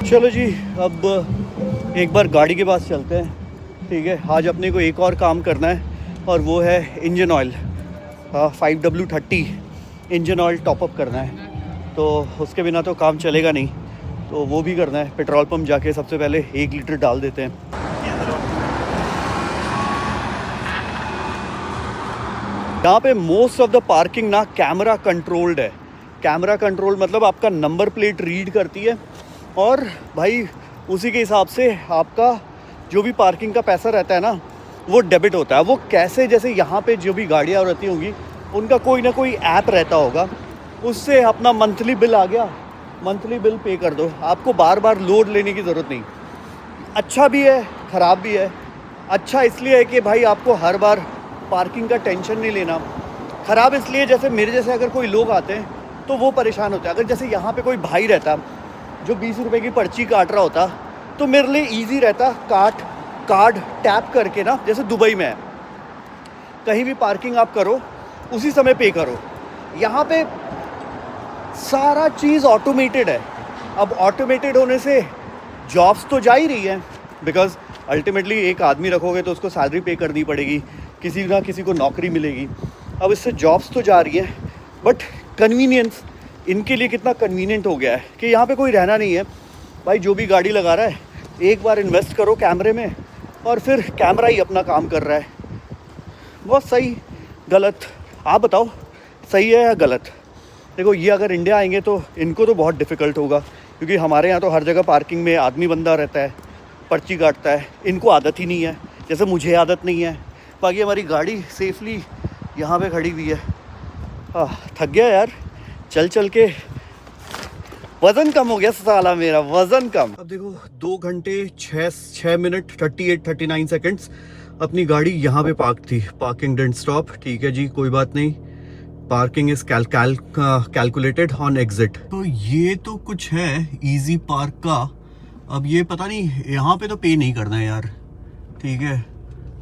चलो जी, अब एक बार गाड़ी के पास चलते हैं। ठीक है, आज अपने को एक और काम करना है, और वो है engine oil, 5W30 engine oil top up करना है। तो उसके बिना तो काम चलेगा नहीं, तो वो भी करना है। पेट्रोल पंप जाके सबसे पहले 1 लीटर डाल देते हैं। यहाँ पे मोस्ट ऑफ द पार्किंग ना कैमरा कंट्रोल्ड है। कैमरा कंट्रोल मतलब आपका नंबर प्लेट रीड करती है, और भाई उसी के हिसाब से आपका जो भी पार्किंग का पैसा रहता है ना, वो डेबिट होता है। वो कैसे, जैसे यहाँ पे जो भी गाड़ियाँ रहती होंगी उनका कोई ना कोई ऐप रहता होगा, उससे अपना मंथली बिल आ गया, मंथली बिल पे कर दो, आपको बार बार लोड लेने की ज़रूरत नहीं। अच्छा भी है, ख़राब भी है। अच्छा इसलिए है कि भाई आपको हर बार पार्किंग का टेंशन नहीं लेना। ख़राब इसलिए, जैसे मेरे जैसे अगर कोई लोग आते हैं तो वो परेशान होते हैं। अगर जैसे यहाँ पे कोई भाई रहता जो 20 रुपए की पर्ची काट रहा होता, तो मेरे लिए ईजी रहता कार्ड टैप करके ना, जैसे दुबई में है, कहीं भी पार्किंग आप करो उसी समय पे करो। यहाँ पे सारा चीज़ ऑटोमेटेड है। अब ऑटोमेटेड होने से जॉब्स तो जा ही रही है, बिकॉज अल्टीमेटली एक आदमी रखोगे तो उसको सैलरी पे करनी पड़ेगी, किसी ना किसी को नौकरी मिलेगी। अब इससे जॉब्स तो जा रही है, बट कन्वीनियंस इनके लिए कितना कन्वीनियंट हो गया है कि यहाँ पे कोई रहना नहीं है। भाई जो भी गाड़ी लगा रहा है, एक बार इन्वेस्ट करो कैमरे में, और फिर कैमरा ही अपना काम कर रहा है। बहुत सही, गलत आप बताओ, सही है या गलत? देखो, ये अगर इंडिया आएंगे तो इनको तो बहुत डिफ़िकल्ट होगा, क्योंकि हमारे यहाँ तो हर जगह पार्किंग में आदमी बंदा रहता है, पर्ची काटता है। इनको आदत ही नहीं है, जैसे मुझे आदत नहीं है। बाकी हमारी गाड़ी सेफली यहाँ पे खड़ी हुई है। थक गया यार, चल चल के वज़न कम हो गया साला, मेरा वज़न कम। अब देखो 2 घंटे 6 मिनट 38-39 सेकेंड्स अपनी गाड़ी यहाँ पे पार्क थी। पार्किंग डिडंट स्टॉप, ठीक है जी, कोई बात नहीं। Parking is calculated on exit. तो ये तो कुछ है इजी पार्क का। अब ये पता नहीं, यहाँ पे तो पे नहीं करना है यार, ठीक है।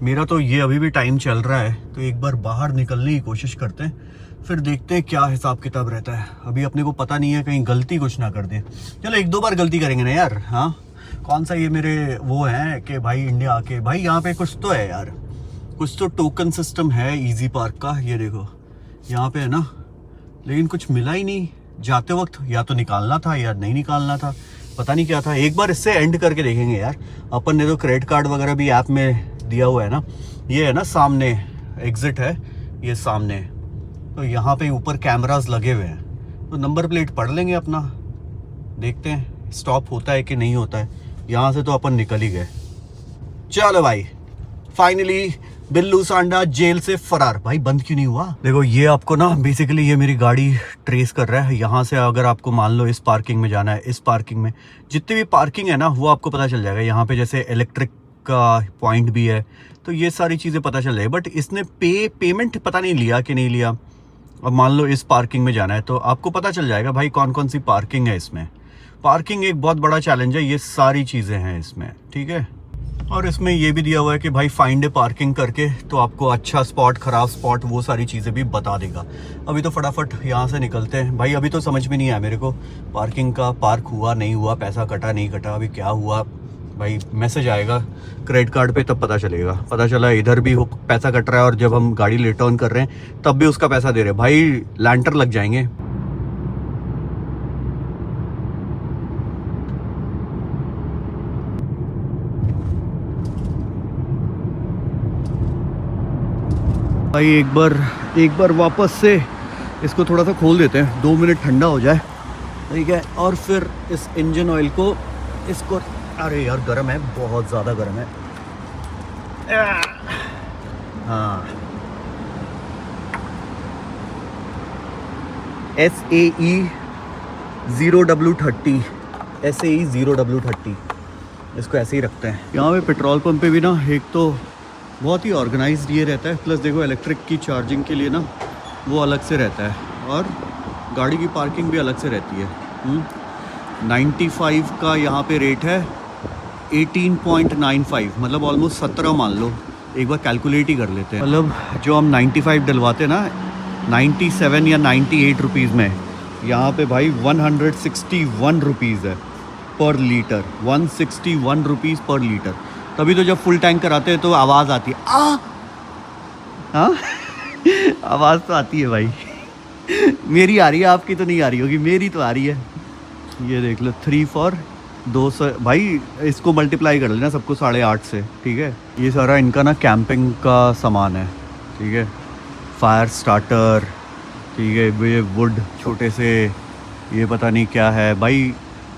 मेरा तो ये अभी भी टाइम चल रहा है, तो एक बार बाहर निकलने की कोशिश करते हैं, फिर देखते हैं क्या हिसाब किताब रहता है। अभी अपने को पता नहीं है, कहीं गलती कुछ ना कर दे। चलो 1-2 बार गलती करेंगे ना यार। हाँ, कौन सा ये मेरे वो है कि भाई इंडिया आके, भाई यहाँ पे कुछ तो है यार, कुछ तो टोकन सिस्टम है इजी पार्क का। ये देखो यहाँ पे है ना, लेकिन कुछ मिला ही नहीं जाते वक्त। या तो निकालना था या नहीं निकालना था, पता नहीं क्या था। एक बार इससे एंड करके देखेंगे यार। अपन ने तो क्रेडिट कार्ड वगैरह भी ऐप में दिया हुआ है ना। ये है ना सामने एग्जिट है, ये सामने, तो यहाँ पे ऊपर कैमरास लगे हुए हैं, तो नंबर प्लेट पढ़ लेंगे अपना, देखते हैं स्टॉप होता है कि नहीं होता है। यहाँ से तो अपन निकल ही गए। चलो भाई, फाइनली बिल्लू सांडा जेल से फरार। भाई बंद क्यों नहीं हुआ? देखो ये आपको ना बेसिकली ये मेरी गाड़ी ट्रेस कर रहा है। यहाँ से अगर आपको मान लो इस पार्किंग में जाना है, इस पार्किंग में जितनी भी पार्किंग है ना वो आपको पता चल जाएगा। यहाँ पे जैसे इलेक्ट्रिक का पॉइंट भी है, तो ये सारी चीज़ें पता चल जाएगी। बट इसने पेमेंट पता नहीं लिया कि नहीं लिया। अब मान लो इस पार्किंग में जाना है तो आपको पता चल जाएगा भाई कौन कौन सी पार्किंग है इसमें। पार्किंग एक बहुत बड़ा चैलेंज है, ये सारी चीज़ें हैं इसमें, ठीक है। और इसमें ये भी दिया हुआ है कि भाई फाइंड ए पार्किंग करके तो आपको अच्छा स्पॉट, ख़राब स्पॉट, वो सारी चीज़ें भी बता देगा। अभी तो फटाफट यहाँ से निकलते हैं भाई। अभी तो समझ में नहीं आया मेरे को पार्किंग का, पार्क हुआ नहीं हुआ, पैसा कटा नहीं कटा, अभी क्या हुआ भाई। मैसेज आएगा क्रेडिट कार्ड पे तब पता चलेगा। पता चला इधर भी पैसा कट रहा है, और जब हम गाड़ी लेट ऑन कर रहे हैं तब भी उसका पैसा दे रहे हैं। भाई लैंटर लग जाएंगे। भाई एक बार वापस से इसको थोड़ा सा खोल देते हैं, 2 मिनट ठंडा हो जाए, ठीक है। और फिर इस इंजन ऑयल को इसको, अरे यार गर्म है, बहुत ज़्यादा गर्म है। हाँ, SAE 0W30, SAE 0W30, इसको ऐसे ही रखते हैं। यहाँ पे पेट्रोल पंप पे भी ना एक तो बहुत ही ऑर्गेनाइज्ड ये रहता है, प्लस देखो इलेक्ट्रिक की चार्जिंग के लिए ना वो अलग से रहता है, और गाड़ी की पार्किंग भी अलग से रहती है। 95 का यहाँ पे रेट है, 18.95, मतलब ऑलमोस्ट 17 मान लो। एक बार कैलकुलेट ही कर लेते हैं, मतलब जो हम 95 डलवाते हैं ना 97 या 98 रुपीज़ में, यहाँ पे भाई 161 रुपीज़ है पर लीटर, 161 रुपीज़ पर लीटर। तभी तो जब फुल टैंक कराते हैं तो आवाज़ आती है, हाँ आवाज़ तो आती है भाई। मेरी आ रही है, आपकी तो नहीं आ रही होगी, मेरी तो आ रही है। ये देख लो 3 for 200 भाई, इसको मल्टीप्लाई कर लेना सबको 8.5 से, ठीक है। ये सारा इनका ना कैंपिंग का सामान है, ठीक है। फायर स्टार्टर, ठीक है, ये वुड छोटे से, ये पता नहीं क्या है भाई,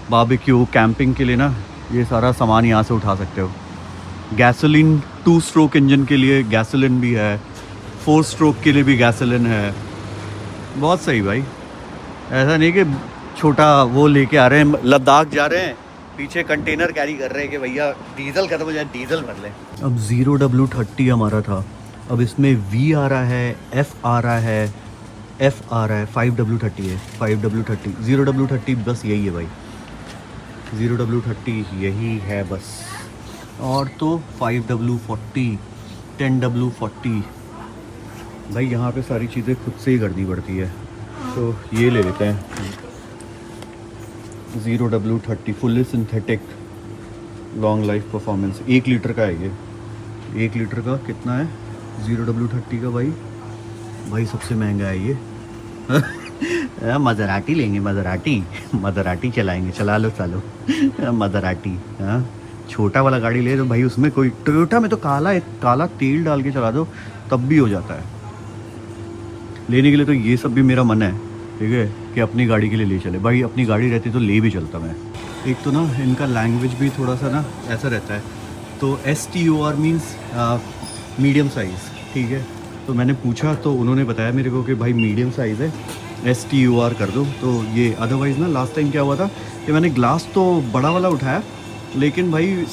बारबेक्यू कैंपिंग के लिए ना ये सारा सामान यहाँ से उठा सकते हो। गैसोलीन 2 स्ट्रोक इंजन के लिए गैसोलीन भी है, 4 स्ट्रोक के लिए भी गैसोलीन है। बहुत सही भाई, ऐसा नहीं कि छोटा वो लेके आ रहे हैं, लद्दाख जा रहे हैं, पीछे कंटेनर कैरी कर रहे हैं कि भैया डीजल खत्म हो जाए डीजल भर लें। अब 0W30 हमारा था, अब इसमें V आ रहा है, F आ रहा है, F आ रहा है, 5W30 है, 5W30, 0W30 बस यही है भाई, 0W30 यही है बस। और तो 5W40, 10W40 भाई, यहाँ पे सारी चीज़ें खुद से ही करनी पड़ती है। तो ये ले लेते हैं 0W30 fully synthetic long life performance, 1 litre का है ये। 1 लीटर का कितना है 0W30 का भाई सबसे महंगा है ये। मज़राटी लेंगे, मज़राटी चलाएंगे, चला लो चलो मज़राटी। हाँ, छोटा वाला गाड़ी ले तो भाई उसमें कोई, टोयोटा में तो काला तेल डाल के चला दो तब भी हो जाता है। लेने के लिए तो ये सब भी मेरा मन है, ठीक है, कि अपनी गाड़ी के लिए ले चले भाई। अपनी गाड़ी रहती तो ले भी चलता मैं। एक तो ना इनका लैंग्वेज भी थोड़ा सा ना ऐसा रहता है, तो STOR मीन्स मीडियम साइज़, ठीक है। तो मैंने पूछा तो उन्होंने बताया मेरे को कि भाई मीडियम साइज़ है, STOR कर दो। तो ये अदरवाइज़ ना लास्ट टाइम क्या हुआ था कि मैंने ग्लास तो बड़ा वाला उठाया, लेकिन भाई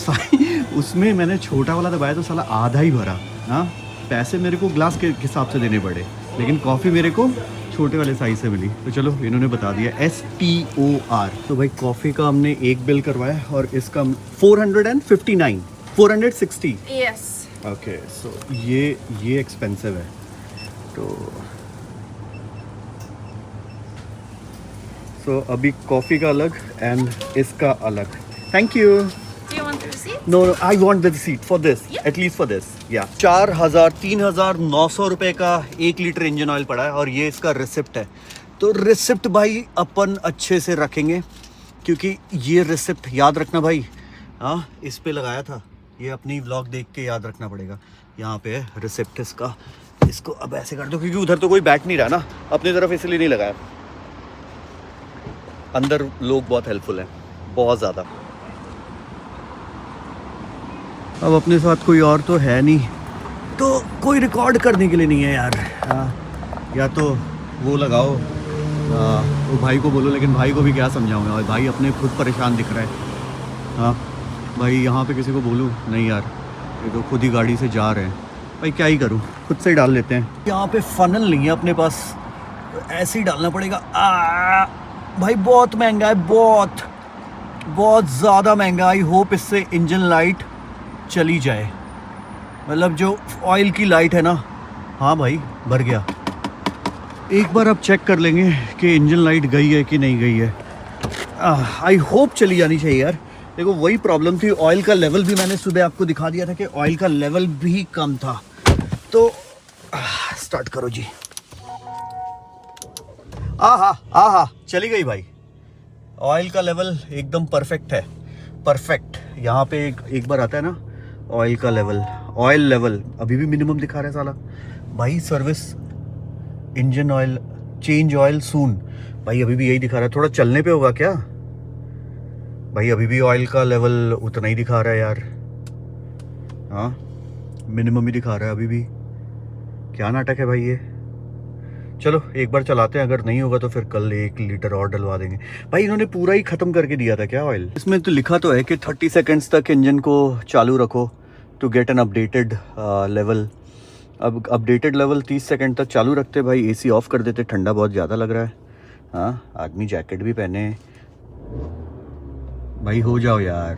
उसमें मैंने छोटा वाला दबाया तो साला आधा ही भरा। हाँ, पैसे मेरे को ग्लास के हिसाब से देने पड़े, लेकिन कॉफ़ी मेरे को छोटे वाले साइज़ से मिली। तो चलो इन्होंने बता दिया STOR। तो भाई कॉफ़ी का हमने एक बिल करवाया और इसका 459, 460। Yes. ओके, सो ये एक्सपेंसिव है। तो अभी कॉफ़ी का अलग एंड इसका अलग। Thank you. Do you want the receipt? No, I want the receipt for this. Yeah. At least for this. Yeah. 3,900 रुपए का 1 लीटर इंजन ऑयल पड़ा है और ये इसका रिसिप्ट है। तो रिसिप्ट भाई अपन अच्छे से रखेंगे, क्योंकि ये रिसिप्ट याद रखना भाई। हाँ, इस पे लगाया था, ये अपनी व्लॉग देख के याद रखना पड़ेगा। यहाँ पे है रिसिप्ट इसका, इसको अब ऐसे कर दो, क्योंकि उधर तो कोई बैठ नहीं रहा ना, अपनी तरफ इसलिए नहीं लगाया। अंदर लोग बहुत हेल्पफुल हैं, बहुत ज़्यादा। अब अपने साथ कोई और तो है नहीं, तो कोई रिकॉर्ड करने के लिए नहीं है यार। हाँ, या तो वो लगाओ, वो भाई को बोलो, लेकिन भाई को भी क्या समझाऊंगा, और भाई अपने खुद परेशान दिख रहा है। हाँ भाई, यहाँ पे किसी को बोलूँ नहीं यार, ये तो खुद ही गाड़ी से जा रहे हैं भाई, क्या ही करूँ, खुद से ही डाल लेते हैं। यहाँ पे फनल नहीं है अपने पास, तो ऐसे ही डालना पड़ेगा। भाई बहुत महंगा है, बहुत ज़्यादा महंगा। आई होप इससे इंजन लाइट चली जाए, मतलब जो ऑयल की लाइट है ना। हाँ भाई, भर गया। एक बार आप चेक कर लेंगे कि इंजन लाइट गई है कि नहीं गई है। आई होप चली जानी चाहिए यार। देखो वही प्रॉब्लम थी, ऑयल का लेवल भी मैंने सुबह आपको दिखा दिया था कि ऑयल का लेवल भी कम था। तो स्टार्ट करो जी। हाँ, चली गई भाई। ऑयल का लेवल एकदम परफेक्ट है, परफेक्ट। यहाँ पे एक बार आता है ना ऑयल का लेवल, ऑयल लेवल अभी भी मिनिमम दिखा रहा है साला। भाई service engine oil change oil soon. भाई अभी भी यही दिखा रहा है, थोड़ा चलने पे होगा क्या भाई? अभी भी ऑयल का लेवल उतना ही दिखा रहा है यार। हाँ मिनिमम ही दिखा रहा है अभी भी। क्या नाटक है भाई ये। चलो एक बार चलाते हैं, अगर नहीं होगा तो फिर कल 1 लीटर और डलवा देंगे। भाई इन्होंने पूरा ही ख़त्म करके दिया था क्या ऑयल? इसमें तो लिखा तो है कि 30 सेकेंड्स तक इंजन को चालू रखो to get an updated level. अब अपडेटेड लेवल 30 सेकंड तक चालू रखते भाई, एसी ऑफ कर देते, ठंडा बहुत ज़्यादा लग रहा है। हाँ आदमी जैकेट भी पहने भाई। हो जाओ यार,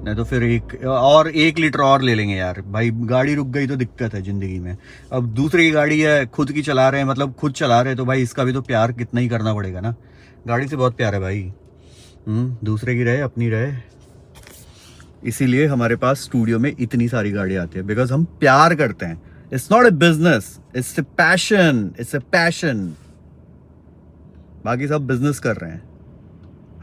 नहीं तो फिर 1 लीटर और ले लेंगे यार। भाई गाड़ी रुक गई तो दिक्कत है ज़िंदगी में। अब दूसरी की गाड़ी है, खुद की चला रहे हैं, मतलब खुद चला रहे हैं, तो भाई इसका भी तो प्यार कितना ही करना पड़ेगा ना। गाड़ी से बहुत प्यार है भाई। दूसरे की रहे अपनी रहे, इसीलिए हमारे पास स्टूडियो में इतनी सारी गाड़ियाँ आती है, बिकॉज हम प्यार करते हैं। It's not a business, it's a passion, it's a passion। बाकी सब बिजनेस कर रहे हैं,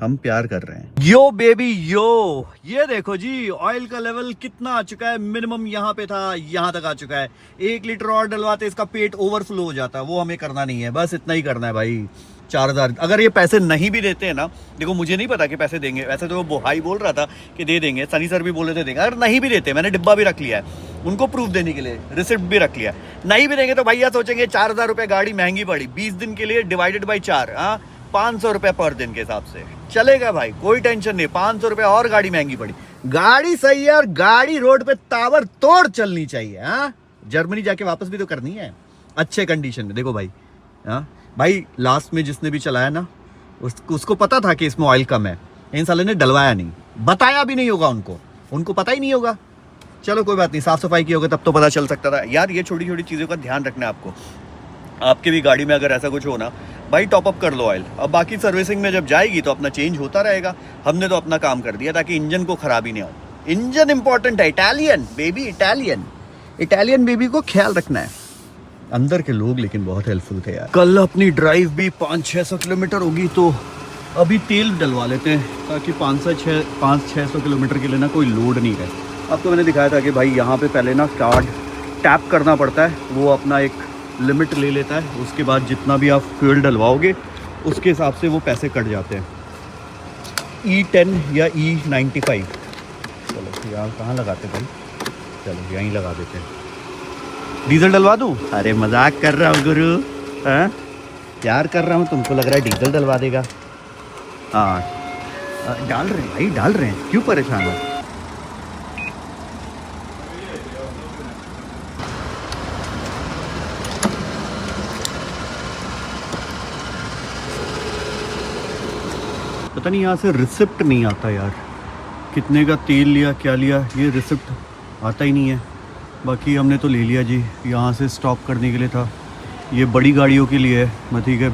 हम प्यार कर रहे हैं। यो बेबी यो, ये देखो जी ऑयल का लेवल कितना आ चुका है। मिनिमम यहाँ पे था, यहाँ तक आ चुका है। 1 लीटर और डलवाते इसका पेट ओवरफ्लो हो जाता, वो हमें करना नहीं है। बस इतना ही करना है भाई। 4000। अगर ये पैसे नहीं भी देते हैं ना, देखो मुझे नहीं पता कि पैसे देंगे, वैसे तो वो भाई बोल रहा था कि दे देंगे, सनी सर भी बोले थे देंगे। अगर नहीं भी देते, मैंने डिब्बा भी रख लिया है उनको प्रूफ देने के लिए, रिसिप्ट भी रख लिया। नहीं भी देंगे तो भैया सोचेंगे 4000 रुपये गाड़ी महंगी पड़ी, 20 दिन के लिए डिवाइडेड बाई 4, 500 रुपये पर दिन के हिसाब से चलेगा भाई, कोई टेंशन नहीं। 500 रुपये और गाड़ी महंगी पड़ी, गाड़ी सही है, और गाड़ी रोड पे ताबड़ तोड़ चलनी चाहिए। जर्मनी जाके वापस भी तो करनी है अच्छे कंडीशन में। देखो भाई, भाई लास्ट में जिसने भी चलाया ना, उसको पता था कि इसमें ऑयल कम है, इन साले ने डलवाया नहीं, बताया भी नहीं होगा उनको पता ही नहीं होगा। चलो कोई बात नहीं, साफ सफाई की होगा तब तो पता चल सकता था यार। ये छोटी छोटी चीज़ों का ध्यान रखना है आपको। आपकी भी गाड़ी में अगर ऐसा कुछ हो ना भाई, टॉपअप कर लो ऑयल। अब बाकी सर्विसिंग में जब जाएगी तो अपना चेंज होता रहेगा। हमने तो अपना काम कर दिया ताकि इंजन को खराबी नहीं हो। इंजन इंपॉर्टेंट है, इटालियन बेबी, इटालियन बेबी को ख्याल रखना है। अंदर के लोग लेकिन बहुत हेल्पफुल थे यार। कल अपनी ड्राइव भी 500-600 किलोमीटर होगी, तो अभी तेल डलवा लेते हैं ताकि 500-600 किलोमीटर के लिए ना कोई लोड नहीं रहे। आपको मैंने दिखाया था कि भाई यहाँ पे पहले ना कार्ड टैप करना पड़ता है, वो अपना एक लिमिट ले लेता है, उसके बाद जितना भी आप फ्यूल डलवाओगे उसके हिसाब से वो पैसे कट जाते हैं। E10 या E95। चलो यहाँ कहाँ लगाते भाई, चलो यहीं लगा देते हैं। डीजल डलवा दूँ? अरे मजाक कर रहा हूँ गुरु, प्यार कर रहा हूँ। तुमको लग रहा है डीजल डलवा देगा? हाँ डाल रहे हैं भाई, डाल रहे हैं, क्यों परेशान हो। पता नहीं यहाँ से रिसिप्ट नहीं आता यार, कितने का तेल लिया, क्या लिया, ये रिसिप्ट आता ही नहीं है। बाकी हमने तो ले लिया जी, यहाँ से स्टॉप करने के लिए था। ये बड़ी गाड़ियों के लिए है, ठीक है,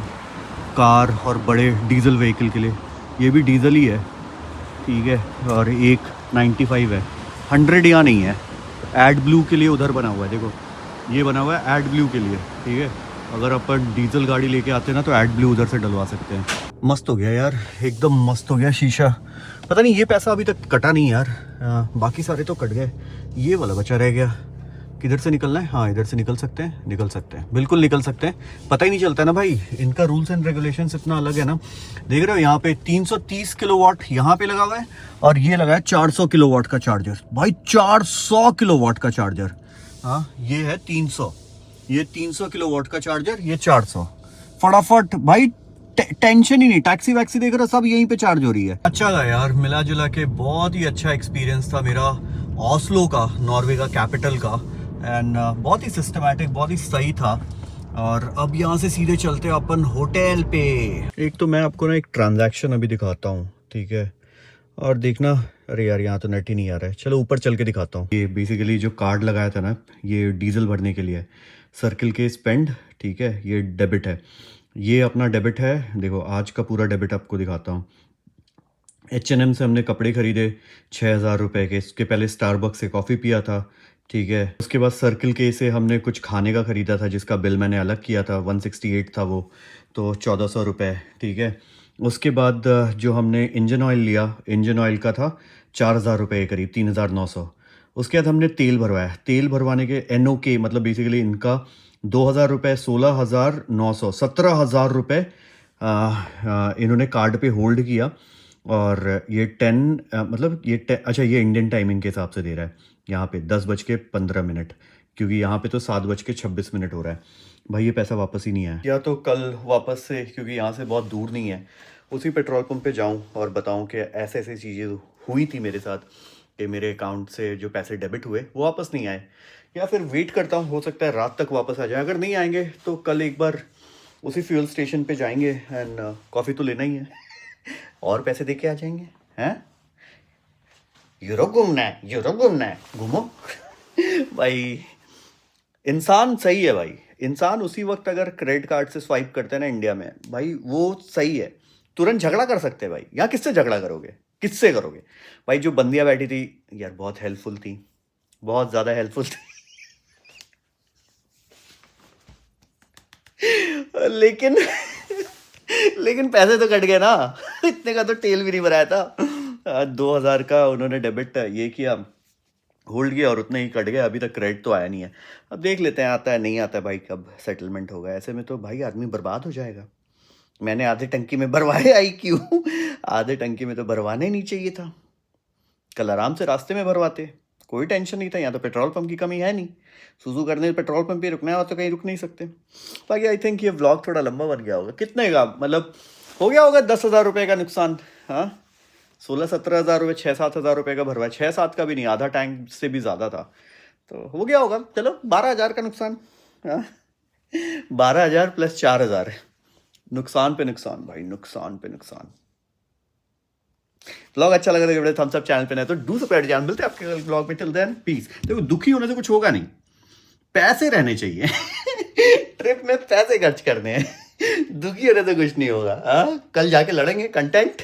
कार और बड़े डीजल व्हीकल के लिए। ये भी डीजल ही है, ठीक है, और एक 95 है, 100 यहाँ नहीं है। एड ब्लू के लिए उधर बना हुआ है, देखो ये बना हुआ है एड ब्लू के लिए, ठीक है। अगर अपन डीजल गाड़ी लेके आते हैं ना तो एड ब्लू उधर से डलवा सकते हैं। मस्त हो गया यार, एकदम मस्त हो गया शीशा। पता नहीं ये पैसा अभी तक कटा नहीं यार, बाकी सारे तो कट गए, ये वाला बचा रह गया। किधर से निकलना है? हाँ इधर से निकल सकते हैं, बिल्कुल निकल सकते हैं। पता ही नहीं चलता ना भाई, इनका रूल्स एंड रेगुलेशंस इतना अलग है ना। देख रहे हो यहाँ पे 330 किलोवाट यहाँ पे लगा हुआ है, और ये लगा है 400 किलोवाट का चार्जर। भाई 400 किलोवाट का चार्जर, हाँ ये है 300, ये 300 किलोवाट का चार्जर, ये 400। फटाफट भाई, टेंशन ही नहीं। टैक्सी वैक्सी देख रहे हो, सब यहीं पे चार्ज हो रही है। अच्छा था यार, मिला जुला के बहुत ही अच्छा एक्सपीरियंस था मेरा ऑस्लो का, नॉर्वे का कैपिटल का। एंड बहुत ही सिस्टमैटिक, बहुत ही सही था। और अब यहाँ से सीधे चलते हैं अपन होटल पे। एक तो मैं आपको ना एक ट्रांजैक्शन अभी दिखाता हूँ, ठीक है, और देखना। अरे यार यहाँ तो नेट ही नहीं आ रहा है, चलो ऊपर चल के दिखाता हूँ। ये बेसिकली जो कार्ड लगाया था ना, ये डीजल भरने के लिए, सर्किल के स्पेंड, ठीक है, ये डेबिट है, ये अपना डेबिट है। देखो आज का पूरा डेबिट आपको दिखाता हूँ। H&M से हमने कपड़े खरीदे 6000 रुपये के, इसके पहले स्टारबक्स से कॉफ़ी पिया था, ठीक है। उसके बाद सर्किल के से हमने कुछ खाने का ख़रीदा था, जिसका बिल मैंने अलग किया था, 168 था वो, तो 1400 रुपये, ठीक है। उसके बाद जो हमने इंजन ऑयल लिया, इंजन ऑयल का था 4000 रुपये करीब, 3900। उसके बाद हमने तेल भरवाया। तेल भरवाने के NOK मतलब बेसिकली इनका 2,000 रुपये, 16,900, 17,000 रुपये इन्होंने कार्ड पे होल्ड किया। और ये 10 मतलब ये अच्छा ये इंडियन टाइमिंग के हिसाब से दे रहा है यहाँ पे 10:15, क्योंकि यहाँ पे तो 7:26 हो रहा है। भाई ये पैसा वापस ही नहीं आया। या तो कल वापस से, क्योंकि यहाँ से बहुत दूर नहीं है, उसी पेट्रोल पंप पे जाऊँ और बताऊँ कि ऐसे ऐसी चीज़ें हुई थी मेरे साथ कि मेरे अकाउंट से जो पैसे डेबिट हुए वो वापस नहीं आए। या फिर वेट करता हूँ, हो सकता है रात तक वापस आ जाए। अगर नहीं आएंगे तो कल एक बार उसी फ्यूल स्टेशन पे जाएंगे एंड कॉफ़ी तो लेना ही है और पैसे दे के आ जाएंगे। हैं यूरोप घूमना है, यूरोप घूमना है, घूमो। भाई इंसान सही है भाई, इंसान उसी वक्त अगर क्रेडिट कार्ड से स्वाइप करते हैं ना इंडिया में, भाई वो सही है, तुरंत झगड़ा कर सकते हैं भाई। यहाँ किससे झगड़ा करोगे, किससे करोगे भाई। जो बंदियाँ बैठी थी यार बहुत हेल्पफुल थी, बहुत ज़्यादा हेल्पफुल थी। लेकिन लेकिन पैसे तो कट गए ना। इतने का तो तेल भी नहीं भराया था। 2,000 का उन्होंने डेबिट ये किया, होल्ड किया और उतना ही कट गया। अभी तक क्रेडिट तो आया नहीं है। अब देख लेते हैं आता है नहीं आता है भाई, कब सेटलमेंट होगा। ऐसे में तो भाई आदमी बर्बाद हो जाएगा। मैंने आधे टंकी में भरवाए आई क्यों, आधे टंकी में तो भरवाना ही नहीं चाहिए था। कल आराम से रास्ते में भरवाते, कोई टेंशन नहीं था। यहाँ तो पेट्रोल पंप की कमी है नहीं, सुसु करने पेट्रोल पंप पे रुकना है और तो कहीं रुक नहीं सकते। बाकी आई थिंक ये व्लॉग थोड़ा लंबा बन गया होगा। कितने का मतलब हो गया होगा 10,000 रुपये का नुकसान। हाँ 16-17 हज़ार रुपये, 6-7 हज़ार रुपये का भरवाया। 6-7 का भी नहीं, आधा टैंक से भी ज़्यादा था, तो हो गया होगा। चलो 12,000 का नुकसान। हाँ 12,000 + 4,000 नुकसान पे नुकसान भाई, नुकसान पे नुकसान। ब्लॉग अच्छा लगा तो थम्स अप, चैनल पे नहीं तो डू सब्सक्राइब चैनल। मिलते हैं आपके ब्लॉग में, टिल देन पीस। देखो दुखी होने से कुछ होगा नहीं, पैसे रहने चाहिए। ट्रिप में पैसे खर्च करने हैं, दुखी होने से कुछ नहीं होगा। कल जाके लड़ेंगे कंटेंट।